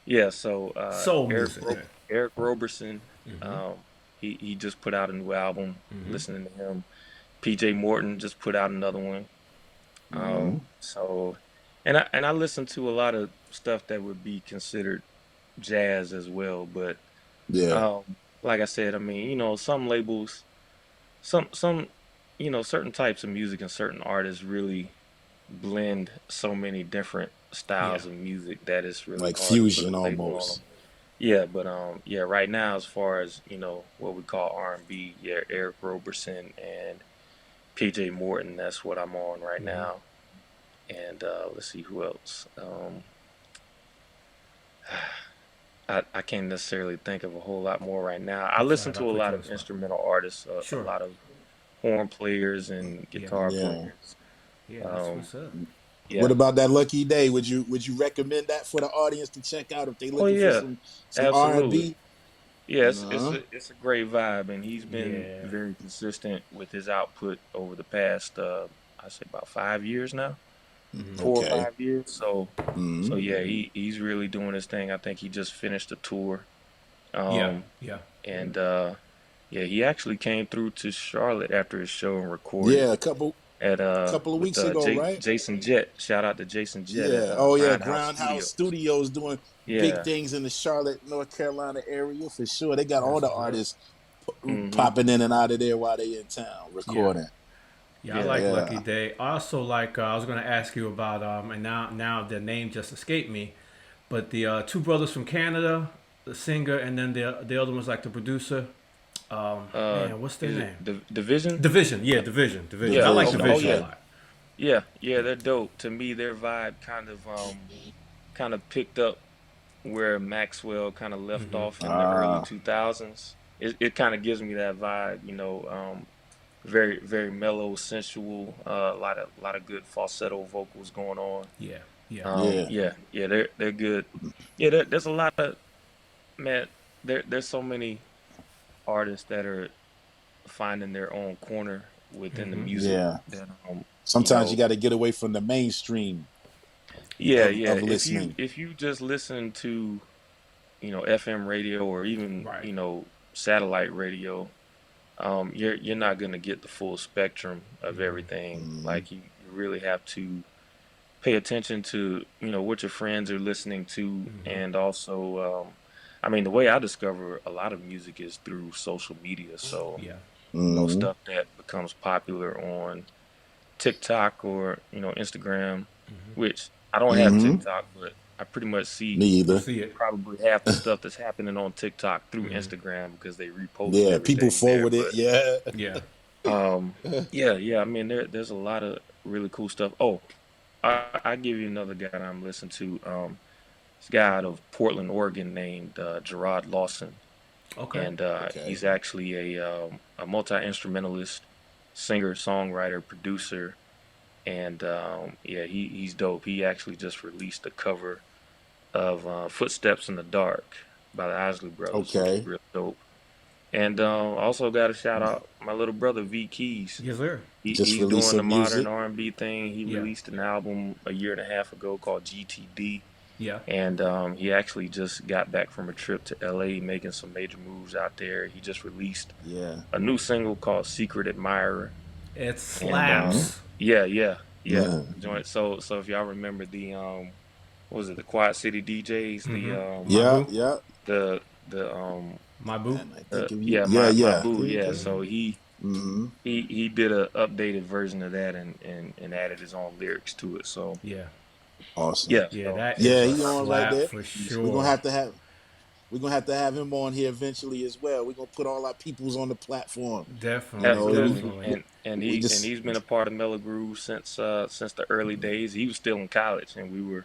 Yeah, so Soul music. Eric Roberson, um, he just put out a new album. Listening to him. PJ Morton just put out another one. Hmm. So, and I listen to a lot of stuff that would be considered jazz as well. But Yeah. like I said, I mean, some labels, some certain types of music and certain artists really blend so many different Yeah. styles of music that it's really Like hard to put fusion a label on them. almost. Yeah, but yeah, right now as far as what we call R&B, yeah, Eric Roberson and PJ Morton, that's what I'm on right now. And let's see who else. I can't necessarily think of a whole lot more right now. I That's listen right. I'll to a put lot you on the of spot. instrumental artists, a Sure. lot of horn players and Yeah. guitar Yeah. players. Yeah, that's Um, what's up. What yeah. about that Lucky Day? Would you recommend that for the audience to check out if they Oh looking for yeah, some R and absolutely. B? Yeah, Uh-huh. it's a great vibe, and he's been Yeah. very consistent with his output over the past I say about 5 years now, 4 or Okay. 5 years. So Hmm. yeah, he's really doing his thing. I think he just finished a tour, Yeah. um, Yeah. and yeah, he actually came through to Charlotte after his show and recorded. Yeah, a couple. at A couple of with weeks ago, right? Jason Jett. Shout out to Jason Jett at Yeah. Oh yeah, Grindhouse Groundhouse Studios. Studios doing big Yeah. things in the Charlotte, North Carolina area for sure. They got all That's the what's up. artists Mm-hmm. popping in and out of there while they in town Yeah. recording. Yeah, I Yeah. like Lucky Yeah. Day. I also like. I was going to ask you about, and now the name just escaped me, but the two brothers from Canada, the singer, and then the other one's like the producer. Man, what's their Is it name? Division? Division. Yeah, Division. Division. I Yeah. like Oh, Division. oh Division a yeah. Okay. lot. Yeah. Yeah. They're dope. To me, their vibe kind of picked up where Maxwell kind of left off in the early Ah. 2000s. It kind of gives me that vibe, very very mellow, sensual, a lot of good falsetto vocals going on. Yeah. Yeah. Yeah. Yeah, yeah, they're good. Yeah, there's a lot of man. There's so many artists that are finding their own corner within the music. Yeah. That you Sometimes you know, got to get away from the mainstream yeah, yeah. of listening. If you just listen to FM radio or even Right. satellite radio, you're not gonna get the full spectrum of everything. Mhm. Like you really have to pay attention to what your friends are listening to, and also I mean the way I discover a lot of music is through social media. So Yeah. Mhm. stuff that becomes popular on TikTok or Instagram, which I don't have Mhm. TikTok, but I pretty much Me see You either. see it. probably half the stuff that's happening on TikTok through Instagram because they repost Yeah. People everything there. forward it. Yeah. Yeah. Yeah, yeah. I mean, there's a lot of really cool stuff. Oh, I give you another guy that I'm listening to. This guy out of Portland, Oregon, named Gerard Lawson, Okay. and Okay. he's actually a multi instrumentalist, singer, songwriter, producer, and yeah, he's dope. He actually just released a cover of "Footsteps in the Dark" by the Isley Brothers, which is Okay. real dope. And also got to shout out my little brother V Keys. Yes, sir. Just He's doing the releasing modern music. R&B thing. He Yeah. released an album a year and a half ago called GTD, Yeah. and he actually just got back from a trip to LA, making some major moves out there. He just released Yeah. a new single called "Secret Admirer," It and Mhm. slaps. yeah, yeah, yeah. Yeah. Joint. So if y'all remember the what was it, the Quad City DJs, My Yeah. boo. Yeah. the My boo. And I think of you. yeah, Yeah. my Yeah. boo, Think yeah. of So hmm he did a updated version of that and added his own lyrics to it. So Yeah. Awesome. yeah, Yeah, so that Yeah, is a he on right slap there. for We're gonna sure. have to have him on here eventually as well. We're gonna put all our peoples on the platform. You Definitely. know, absolutely. Definitely. we And just he's been a part of Mellogroove since the early days. He was still in college, and we were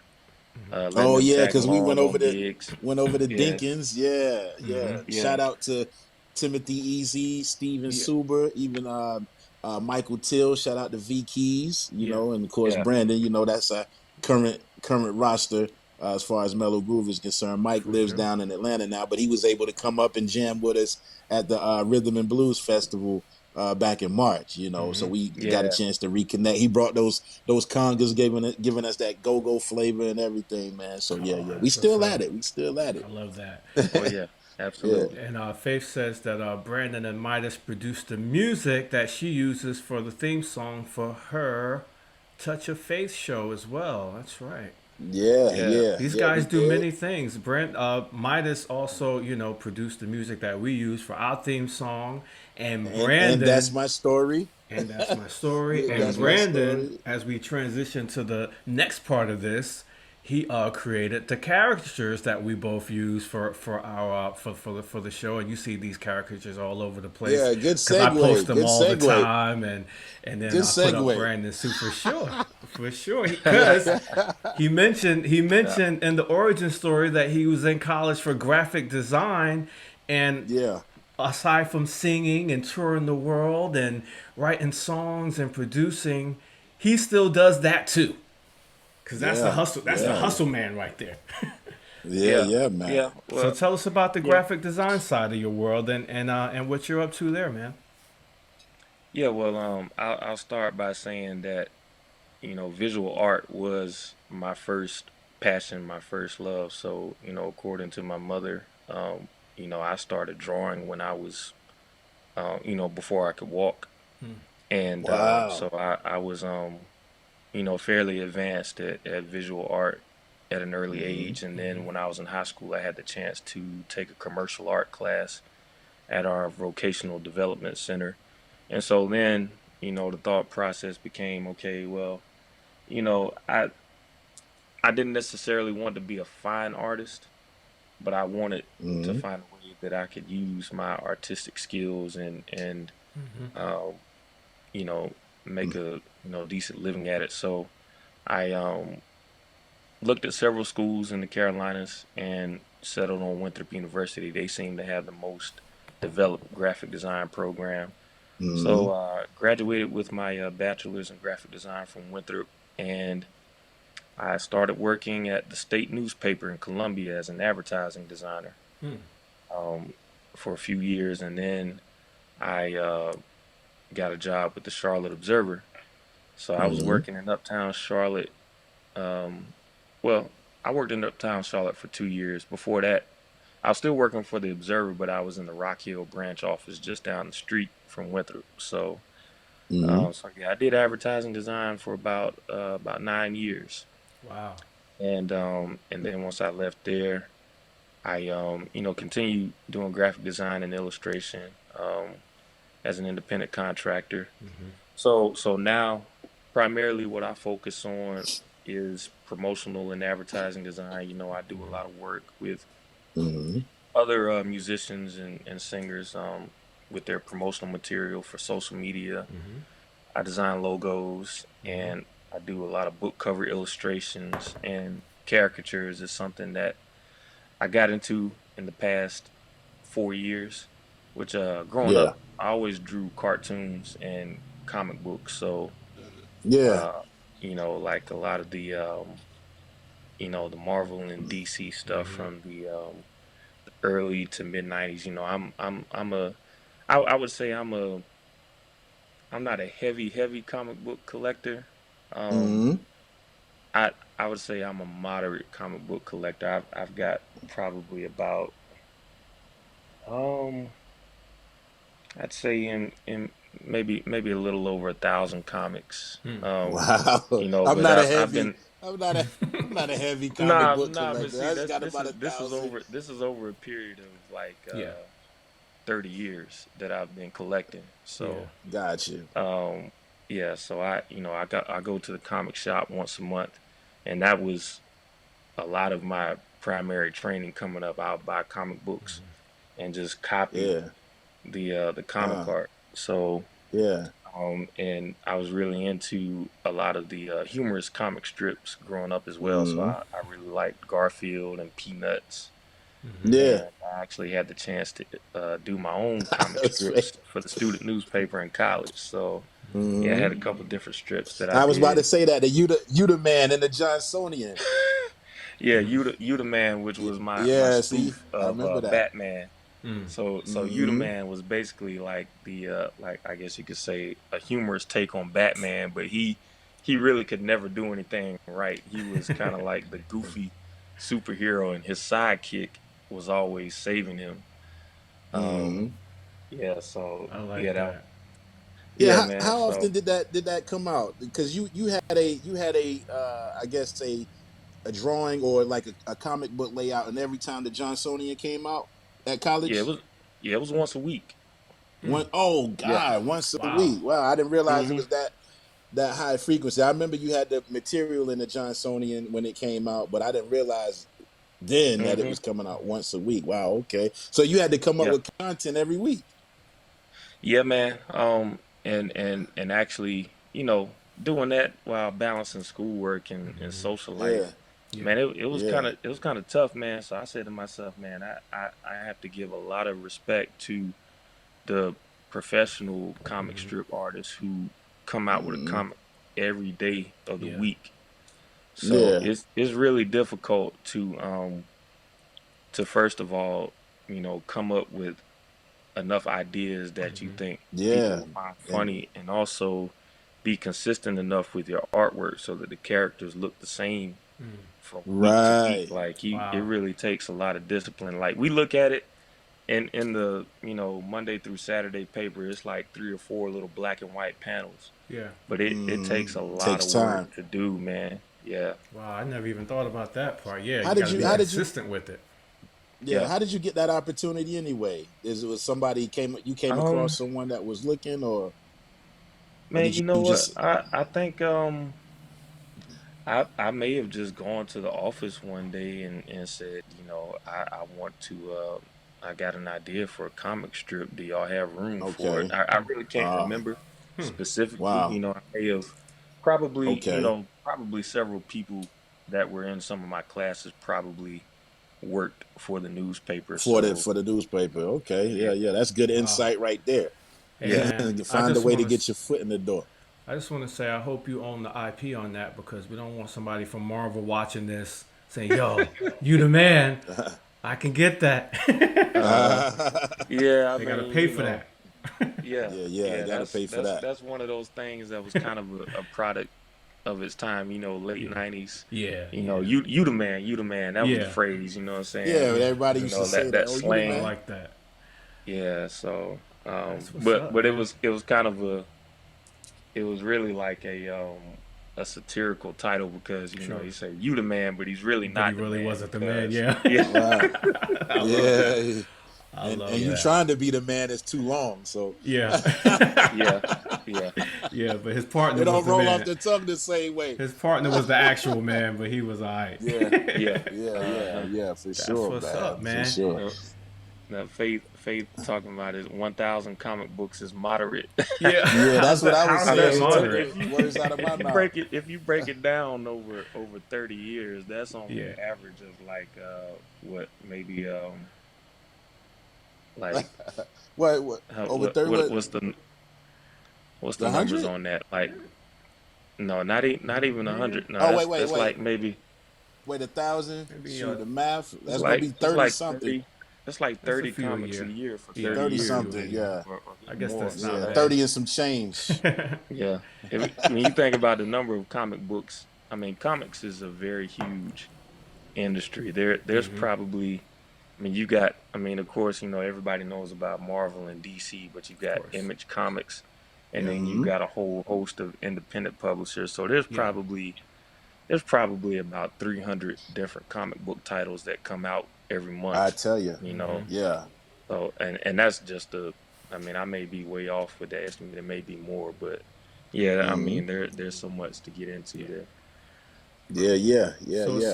letting oh him yeah, tag because we along on gigs. went over to Yeah, Dinkins. Yeah, yeah. yeah, Shout out to Timothy Easy, Steven Yeah. Suber, even Michael Till. Shout out to V Keys, Yeah. and of course yeah, Brandon. That's a current roster as far as Mellow Groove is concerned. Mike For lives sure. down in Atlanta now, but he was able to come up and jam with us at the Rhythm and Blues Festival back in March. So we got a yeah. chance to reconnect. He brought those congas, giving us that go go flavor and everything, man. So yeah, Oh, yeah, we that's what's still up. at it. We still at I it. love that. Oh yeah, Yeah, absolutely. And Faith says that Brandon and Midas produced the music that she uses for the theme song for her Touch of Faith show as well. That's right. yeah, Yeah, yeah, These yeah. We guys do did, many things. Midas also, produced the music that we use for our theme song, and and that's Brandon, my story. and that's my story. Yeah, And that's my Brandon, story. as we transition to the next part of this, he created the caricatures that we both use for our for the show, and you see these caricatures all over the place Yeah, good because I post segue. them Good all the segue. time, and then Good I put up segue. Brandon Sue for sure, because he yeah, mentioned in the origin story that he was in college for graphic design, and Yeah, aside from singing and touring the world and writing songs and producing, he still does that too. Cause that's the yeah, hustle. That's the yeah, hustle man right there. yeah, yeah, yeah, man. yeah. So Well, tell us about the yeah, graphic design side of your world and what you're up to there, man. yeah. Well, I'll start by saying that visual art was my first passion, my first love. So according to my mother, I started drawing when I was before I could walk. And Wow. so I was fairly advanced at visual art at an early Mm-hmm. age. And then when I was in high school, I had the chance to take a commercial art class at our vocational development center. And so then, the thought process became, okay, well, you know, I I didn't necessarily want to be a fine artist, but I wanted to Mm-hmm. find a way that I could use my artistic skills and um, you know, make a decent living at it. So I looked at several schools in the Carolinas and settled on Winthrop University. They seem to have the most developed graphic design program. Mm-hmm. So graduated with my bachelor's in graphic design from Winthrop, and I started working at the state newspaper in Columbia as an advertising designer um, for a few years, and then I got a job with the Charlotte Observer. So I was Mm-hmm. working in Uptown Charlotte. Um, well, I worked in Uptown Charlotte for 2 years. Before that, I was still working for the Observer, but I was in the Rock Hill branch office just down the street from Winthrop. So, Mm-hmm. yeah, I did advertising design for about 9 years, Wow. and then once I left there, I continued doing graphic design and illustration as an independent contractor. So now, primarily, what I focus on is promotional and advertising design. I do a lot of work with Mm-hmm. other musicians and singers with their promotional material for social media. I design logos and I do a lot of book cover illustrations, and caricatures is something that I got into in the past 4 years, which growing Yeah. up, I always drew cartoons and comic books. So, Yeah. uh, like a lot of the Marvel and DC stuff from the early to mid '90s. I would say I'm not a heavy comic book collector. Um, Mm-hmm. I I would say I'm a moderate comic book collector. I've got probably about um I'd say in maybe a little over 1,000 comics. Wow. I'm But not a I've heavy. been I'm not a heavy comic nah book nah. But collector. see, I just that's got about a this is thousand. over a period of like Yeah. 30 years that I've been collecting. Yeah. So Got you. um yeah, so I go to the comic shop once a month, and that was a lot of my primary training coming up. I'll buy comic books and just copy Yeah. the comic Uh. art. So Yeah. and I was really into a lot of the humorous comic strips growing up as well. So Mm-hmm. I really liked Garfield and Peanuts, Yeah. and I actually had the chance to do my own comic That's right. strips for the student newspaper in college. So yeah, I Mm-hmm. had a couple different strips that I I was about to did. say that the Yuda man and the Johnsonian. Yeah, You the Man, which was my Yeah. See, spoof I of remember that. Batman. So You the Mm-hmm. Man was basically like the like I guess you could say a humorous take on Batman, but he really could never do anything right. He was kind of like the goofy superhero, and his sidekick was always saving him. Um, Mm-hmm. yeah, so I yeah, like that that. Yeah. yeah, How, man. how often So did that come out? Because you had a I guess a drawing or like a comic book layout, and every time the Johnsonian came out at yeah, college. it was once a week. Oh Yeah. God, once a Wow. week. Wow, I didn't realize it hmm was that high frequency. I remember you had the material in the Johnsonian when it came out, but I didn't realize then that it hmm was coming out once a week. Wow, okay. So you had to come up Yeah. with content every week. Yeah, man. And actually, doing that while balancing schoolwork and social life, Yeah, Yeah. man, it was yeah. kind of tough, man. So I said to myself, man, I have to give a lot of respect to the professional comic strip artists who come out with a Mm-hmm. comic every day of the Yeah. week. So Yeah. it's really difficult to first of all, come up with enough ideas that you think people Yeah. will find And funny, and also be consistent enough with your artwork so that the characters look the same from week to week. right. Like it Wow. really takes a lot of discipline. Like we look at it in the Monday through Saturday paper, it's like 3 or 4 little black and white panels, Yeah. but it takes a lot Takes of work time. to do, man. Yeah, Wow, I never even thought about that part. Yeah, How you did got to you? be How did you? consistent with it. Yeah, yeah. how did you get that opportunity anyway? Is it was somebody came you came Um, across someone that was looking, or man, did you know you what? just? I think I may have just gone to the office one day and said, I want to I got an idea for a comic strip. Do y'all have room for it? Okay. I really can't Uh remember specifically. wow. I may have probably, Okay. probably several people that were in some of my classes probably worked for the newspaper. So For the newspaper. Okay. yeah, Yeah, yeah. That's good Wow. insight right there. Hey yeah. man, Find a way to get your foot in the door. I just want to say I hope you own the IP on that because we don't want somebody from Marvel watching this saying, "Yo, you the man. I can get that." Uh, yeah, I They got to mean, pay for that. yeah, Yeah, yeah. yeah, Got to that's pay for that's that. that's one of those things that was kind of a product of its time, late Yeah. 90s. Yeah. You the man. That was the Yeah. phrase, what I'm Yeah, saying? but Yeah. everybody used to say That that. that Oh, you the I man. slang. like that. Yeah, so That's what's but up, but it man. was it was kind of it was really like a satirical title because Sure. you say you the man, but he's really But he not the really man wasn't the man. because Yeah. yeah, Right. I love that. Yeah. I And love you that. trying to be the man is too long, so Yeah. yeah, yeah, Yeah, but his it partner was don't the roll off man. the tongue the same way. His partner was the actual man, but he was alright. Yeah. yeah. Yeah, yeah, Uh-huh. yeah, for That's sure, what's up, man. For man. sure. Uh, Now Faith talking about his 1,000 comic books is moderate. Yeah. Yeah, that's what I was How's I that saying. mean, He took moderate? the words out of my mouth. if you break it down over 30 years, that's on Yeah. an average of like what maybe like What how, over 30 what what's the the numbers 100? on that? Like no, not even 100. No, Oh, that's like maybe wait, 1,000. Maybe Shoot, the math. it's That's gonna like be it's 30 like something. 30 it's like that's a 30 few a comics a year. year for Yeah, 30 30 a few years a something. year. Yeah, or I even guess more. that's So not yeah, that's 30 bad. and some change. yeah. When you think about the number of comic books, I mean, comics is a very huge industry. There's Mm-hmm. probably, I mean, you got, I mean, of course, everybody knows about Marvel and DC, but you Of got course. Image Comics, and Yep. then you Hmm. got a whole host of independent publishers. So Yeah. there's probably about 300 different comic book titles that come out every I month. tell you. You Mm-hmm. know, Yeah. so and that's just I mean, I may be way off with the estimate. It may be more, but yeah, I Hmm. mean, there's so much to get into Yeah. there. Yeah, yeah, yeah, So yeah. if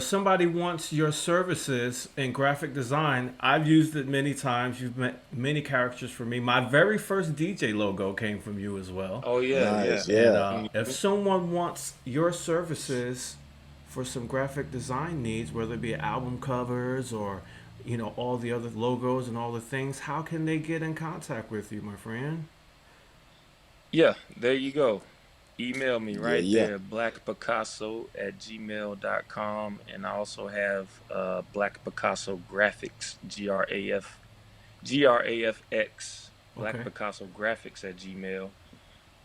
somebody wants your services in graphic design, I've used it many times. You've met many characters for me. My very first DJ logo came from you as well. Oh yeah, yeah. Nice. And Yeah. if someone wants your services for some graphic design needs, whether it be album covers or all the other logos and all the things, how can they get in contact with you, my friend? Yeah, there you go. Email me Yeah, right yeah. there, blackpicasso@gmail.com. And I also have Black Picasso Graphics, GRAFX, Black Okay. Picasso Graphics at Gmail.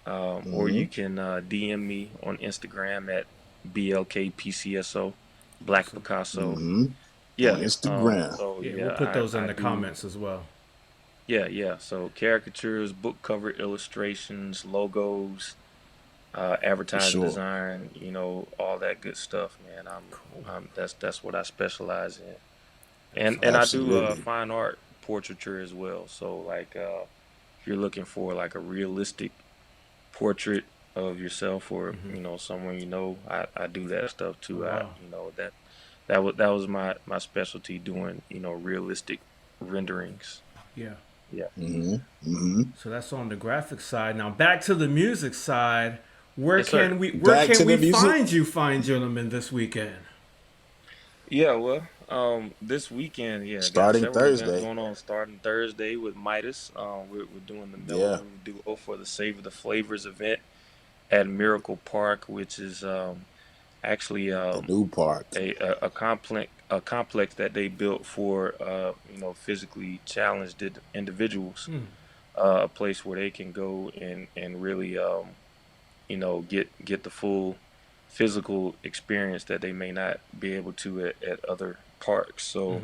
Or Hmm. you can DM me on Instagram at BLKPCSO, Black So Picasso. Hmm. On Yeah. Instagram. So yeah, we'll yeah, put those I in the do. comments as well. Yeah, yeah. So caricatures, book cover illustrations, logos, For advertising sure. design, all that good stuff, man. Cool. That's what I specialize in, That's and I awesome, do man. Absolutely. fine art portraiture as well. So like, if you're looking for like a realistic portrait of yourself or Hmm. someone I do that stuff Oh too. wow. That was my specialty doing realistic renderings. Yeah. Yeah. Hmm. Hmm. So that's on the graphic side. Now back to the music side. Where Yes, sir. can we where Back to can the we music. find you, fine gentlemen, this weekend? Yeah, well, this weekend, yeah, got Starting several events Thursday. going on. Starting Thursday with Midas. We're doing the Yeah. Mellogroove Duo for the Savor the Flavors event at Miracle Park, which is actually The new park. a complex that they built for physically challenged individuals. Hmm. A place where they can go and really get the full physical experience that they may not be able to at other parks. So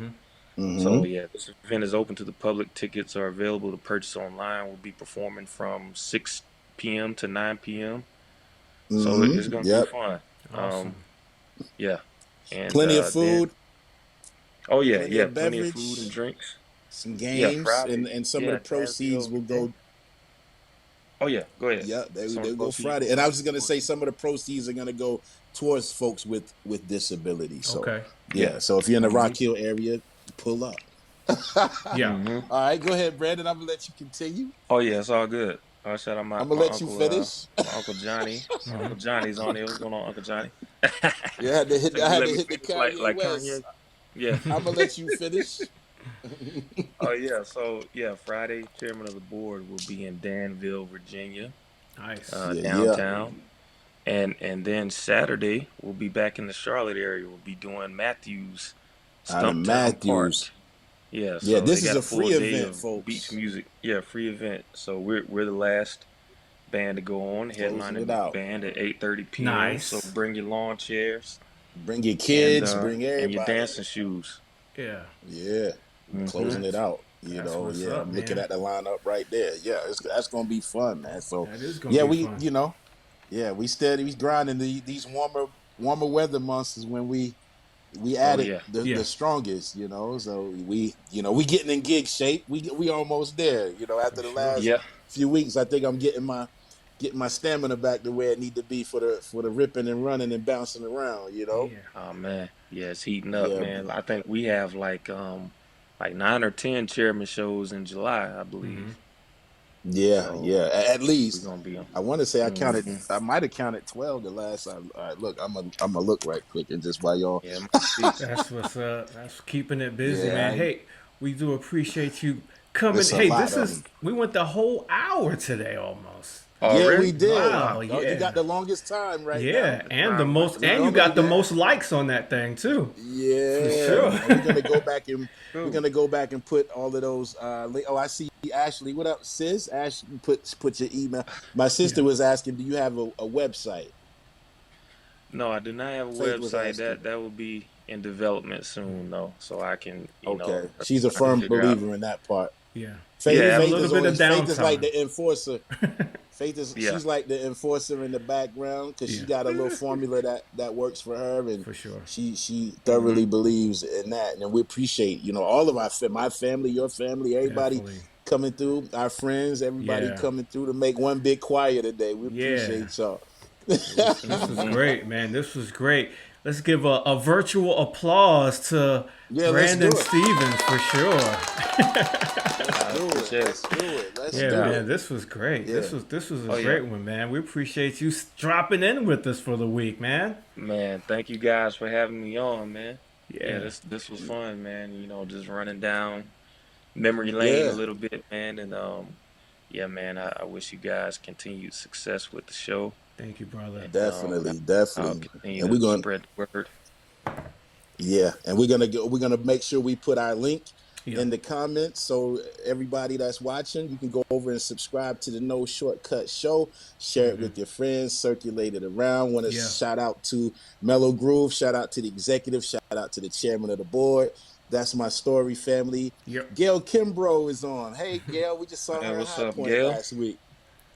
Mm-hmm. So Mm-hmm. yeah, this event is open to the public. Tickets are available to purchase online. We'll be performing from 6 p.m. to 9 p.m. So it's Mm-hmm. gonna be Yep. fun. Awesome. Um, yeah, and Plenty of then food, oh yeah, plenty yeah, of plenty of food and beverage, drinks. some Yeah, games, Friday. and some of the Yeah, proceeds Danville, will Virginia. go. Oh yeah, go ahead. Yeah, Some of they the go proceeds Friday. will And go I was just gonna towards say the some of the proceeds are gonna go towards folks with disability. So Okay. yeah. yeah. So if you're in the Mm-hmm. Rock Hill area, pull up. All Yeah. Mm-hmm. right, go ahead, Brandon. I'm gonna let you continue. Oh yeah, it's all good. Shout out I'm gonna my let you uncle, finish. my uncle Johnny. Uncle Johnny's on here. What's going on, Uncle Johnny? Yeah, So I you had let to me hit the finish Kanye like West. Kanye? Yeah. I'm gonna let you finish. Oh yeah. So yeah, Friday, chairman of the board will be in Danville, Virginia, Nice. Yeah, yeah. downtown, and then Saturday we'll be back in the Charlotte area. We'll be doing Matthews Out of Stumptown Matthews. Park. Yeah. Yeah, So they this is got a a full free day event, of beach folks. music. Yeah, free event. So we're the last band to go on, Closing it headlining out. band at 8:30 p.m. So Nice. bring your lawn chairs Bring your kids, bring and your everybody. dancing shoes. Yeah. Yeah, Hmm closing it That's out. that's what's Yeah, up, I'm looking man. at the lineup right there. Yeah, that's gonna be fun, man. So, That is gonna yeah, be we, fun. yeah, we grinding these warmer weather months is when we Oh added yeah. Yeah. the strongest. So we getting in gig shape. We almost there. After For the sure. last Yeah. few weeks, I think I'm getting my stamina back to where it need to be for the ripping and running and bouncing around. Yeah. Oh man. Yeah, it's heating up, Yeah, man. I think we have like 9 or 10 chairman shows in July, I Mm-hmm. believe. yeah, So yeah. At we're least gonna be on. I want to say Hmm I might have counted 12 the last time. All right, look, I'm gonna look right quick and just while y'all. Yeah, it might be. That's what's up. That's keeping it busy, Yeah, man. Hey, we do appreciate you coming. it's a Hey, lot this of is them. we went the whole hour today almost. Oh Yeah, we really? Oh did. Wow. wow. Oh, you got Yeah. the longest time right now. Yeah, and the Sounds like most, a We and you time. normally got the get most likes on that thing too. For Yeah, sure. and we're gonna go back and Cool. put all of those. Oh, I see Ashley. What up, sis? Ashley, put your email. My Yeah. sister was asking, do you have a website? No, I do not have a Faith was website. asking. That will be in development soon, though. So I can, Okay, she's a I can firm figure out. believer in that part. Yeah. Faith, Give Yeah, a Faith little is bit of always Faith is like downtime. the enforcer. yeah. She's like the enforcer in the background because Yeah, she got a little formula that works for her, and for sure. she hmm thoroughly believes in that, and we appreciate all of my family, your family, everybody Definitely. coming through, our friends, everybody Yeah. coming through to make one big choir today. We Yeah. appreciate y'all. This was hmm great, man. This was great. Let's give a virtual applause to Yeah, let's do Brandon it. Stevens for sure. Let's I do it. appreciate it. Let's do it. Let's No Yeah, do doubt. man, it. this was great. Yeah. This was a Oh yeah, great one, man. We appreciate you dropping in with us for the week, man. man. Thank you guys for having me on, man. Yeah, Yeah, this was fun, man. Just running down memory lane a Yeah. little bit, man. And yeah, man. I wish you guys continued success with the show, thank you, brother. and Definitely, I'll definitely. continue And to we're going spread the word. Yeah, and we're gonna make sure we put our link Yeah, in the comments so everybody that's watching, you can go over and subscribe to the No Shortcut Show, share it with your friends, circulate it around. Want to yeah, shout out to Mellogroove, shout out to the executive, shout out to the chairman of the board. That's my story, family. yep. Gail Kimbrough is on. Hey, Gail, we just saw Man, her in what's High up, Point Gail? last week.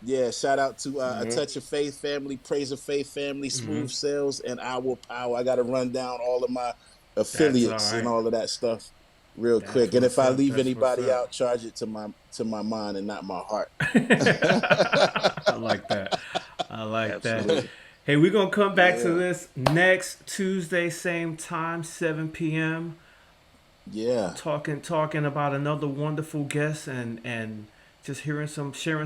Yeah, shout out to A Hmm Touch of Faith family, Praise of Faith family, Hmm Smooth Sales, and Our Power. I got to run down all of my That's all affiliates and right. all of that stuff real That's quick. And if what's I up. leave That's what's anybody up. out, charge it to my mind and not my heart. I like that. I like that. Absolutely. Hey, we're gonna come back to Yeah, this next Tuesday, same time, 7 p.m. yeah, Talking about another wonderful guest and just sharing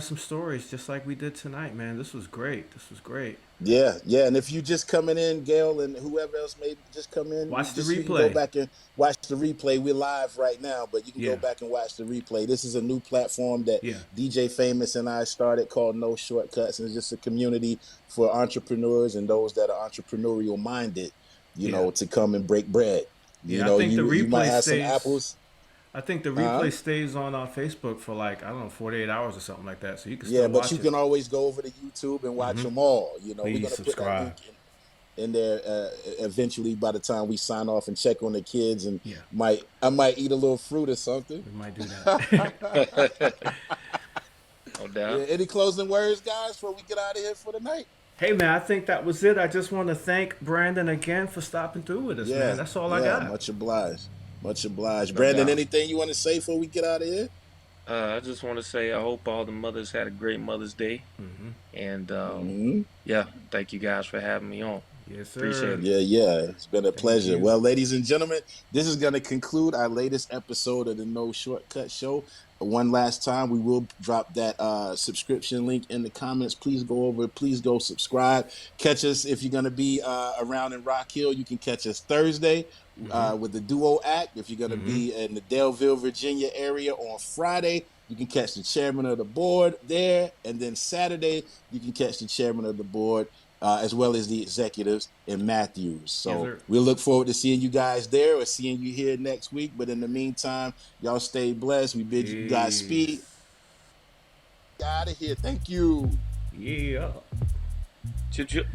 some stories, just like we did tonight, man. This was great. This was great. yeah. And if you just coming in, Gail, and whoever else may just come in, Watch the you can go replay. back and watch the replay. We're live right now, but you can go Yeah, back and watch the replay. This is a new platform that yeah, DJ Famous and I started called No Shortcuts, and it's just a community for entrepreneurs and those that are entrepreneurial minded, yeah, to come and break bread. yeah. I think the You might replay have some stays. apples. I think the Uh-huh. replay stays on Facebook for like I don't know 48 hours or something like that, so you can Yeah, still but you watch it. can always go over to YouTube and watch them all. We're Please gonna put that subscribe. link in. in there eventually by the time we sign off and check on the kids, and Yeah, I might eat a little fruit or something. we might do that. No doubt. Yeah, any closing words, guys, before we get out of here for the night? Hey man, I think that was it. I just want to thank Brandon again for stopping through with us, man. Yeah, That's all I yeah, got. much obliged. Much obliged. No Brandon, doubt. anything you want to say before we get out of here? I just want to say I hope all the mothers had a great Mother's Day. And Hmm. yeah, thank you guys for having me on. Yes, sir. Appreciate it. Yeah, yeah. It's been a Thank pleasure. you. Well, ladies and gentlemen, this is going to conclude our latest episode of the No Shortcut Show. One last time, we will drop that subscription link in the comments. Please go over, please go subscribe. Catch us if you're going to be around in Rock Hill. You can catch us Thursday with the Duo Act. If you're going to be in the Delville, Virginia area on Friday, you can catch the chairman of the board there. And then Saturday, you can catch the chairman of the board as well as the executives in Matthews. Yes, So sir. we'll look forward to seeing you guys there or seeing you here next week. But in the meantime, y'all stay blessed. We bid you Godspeed. Peace. Out of here. Thank you. Yeah. Chip chip.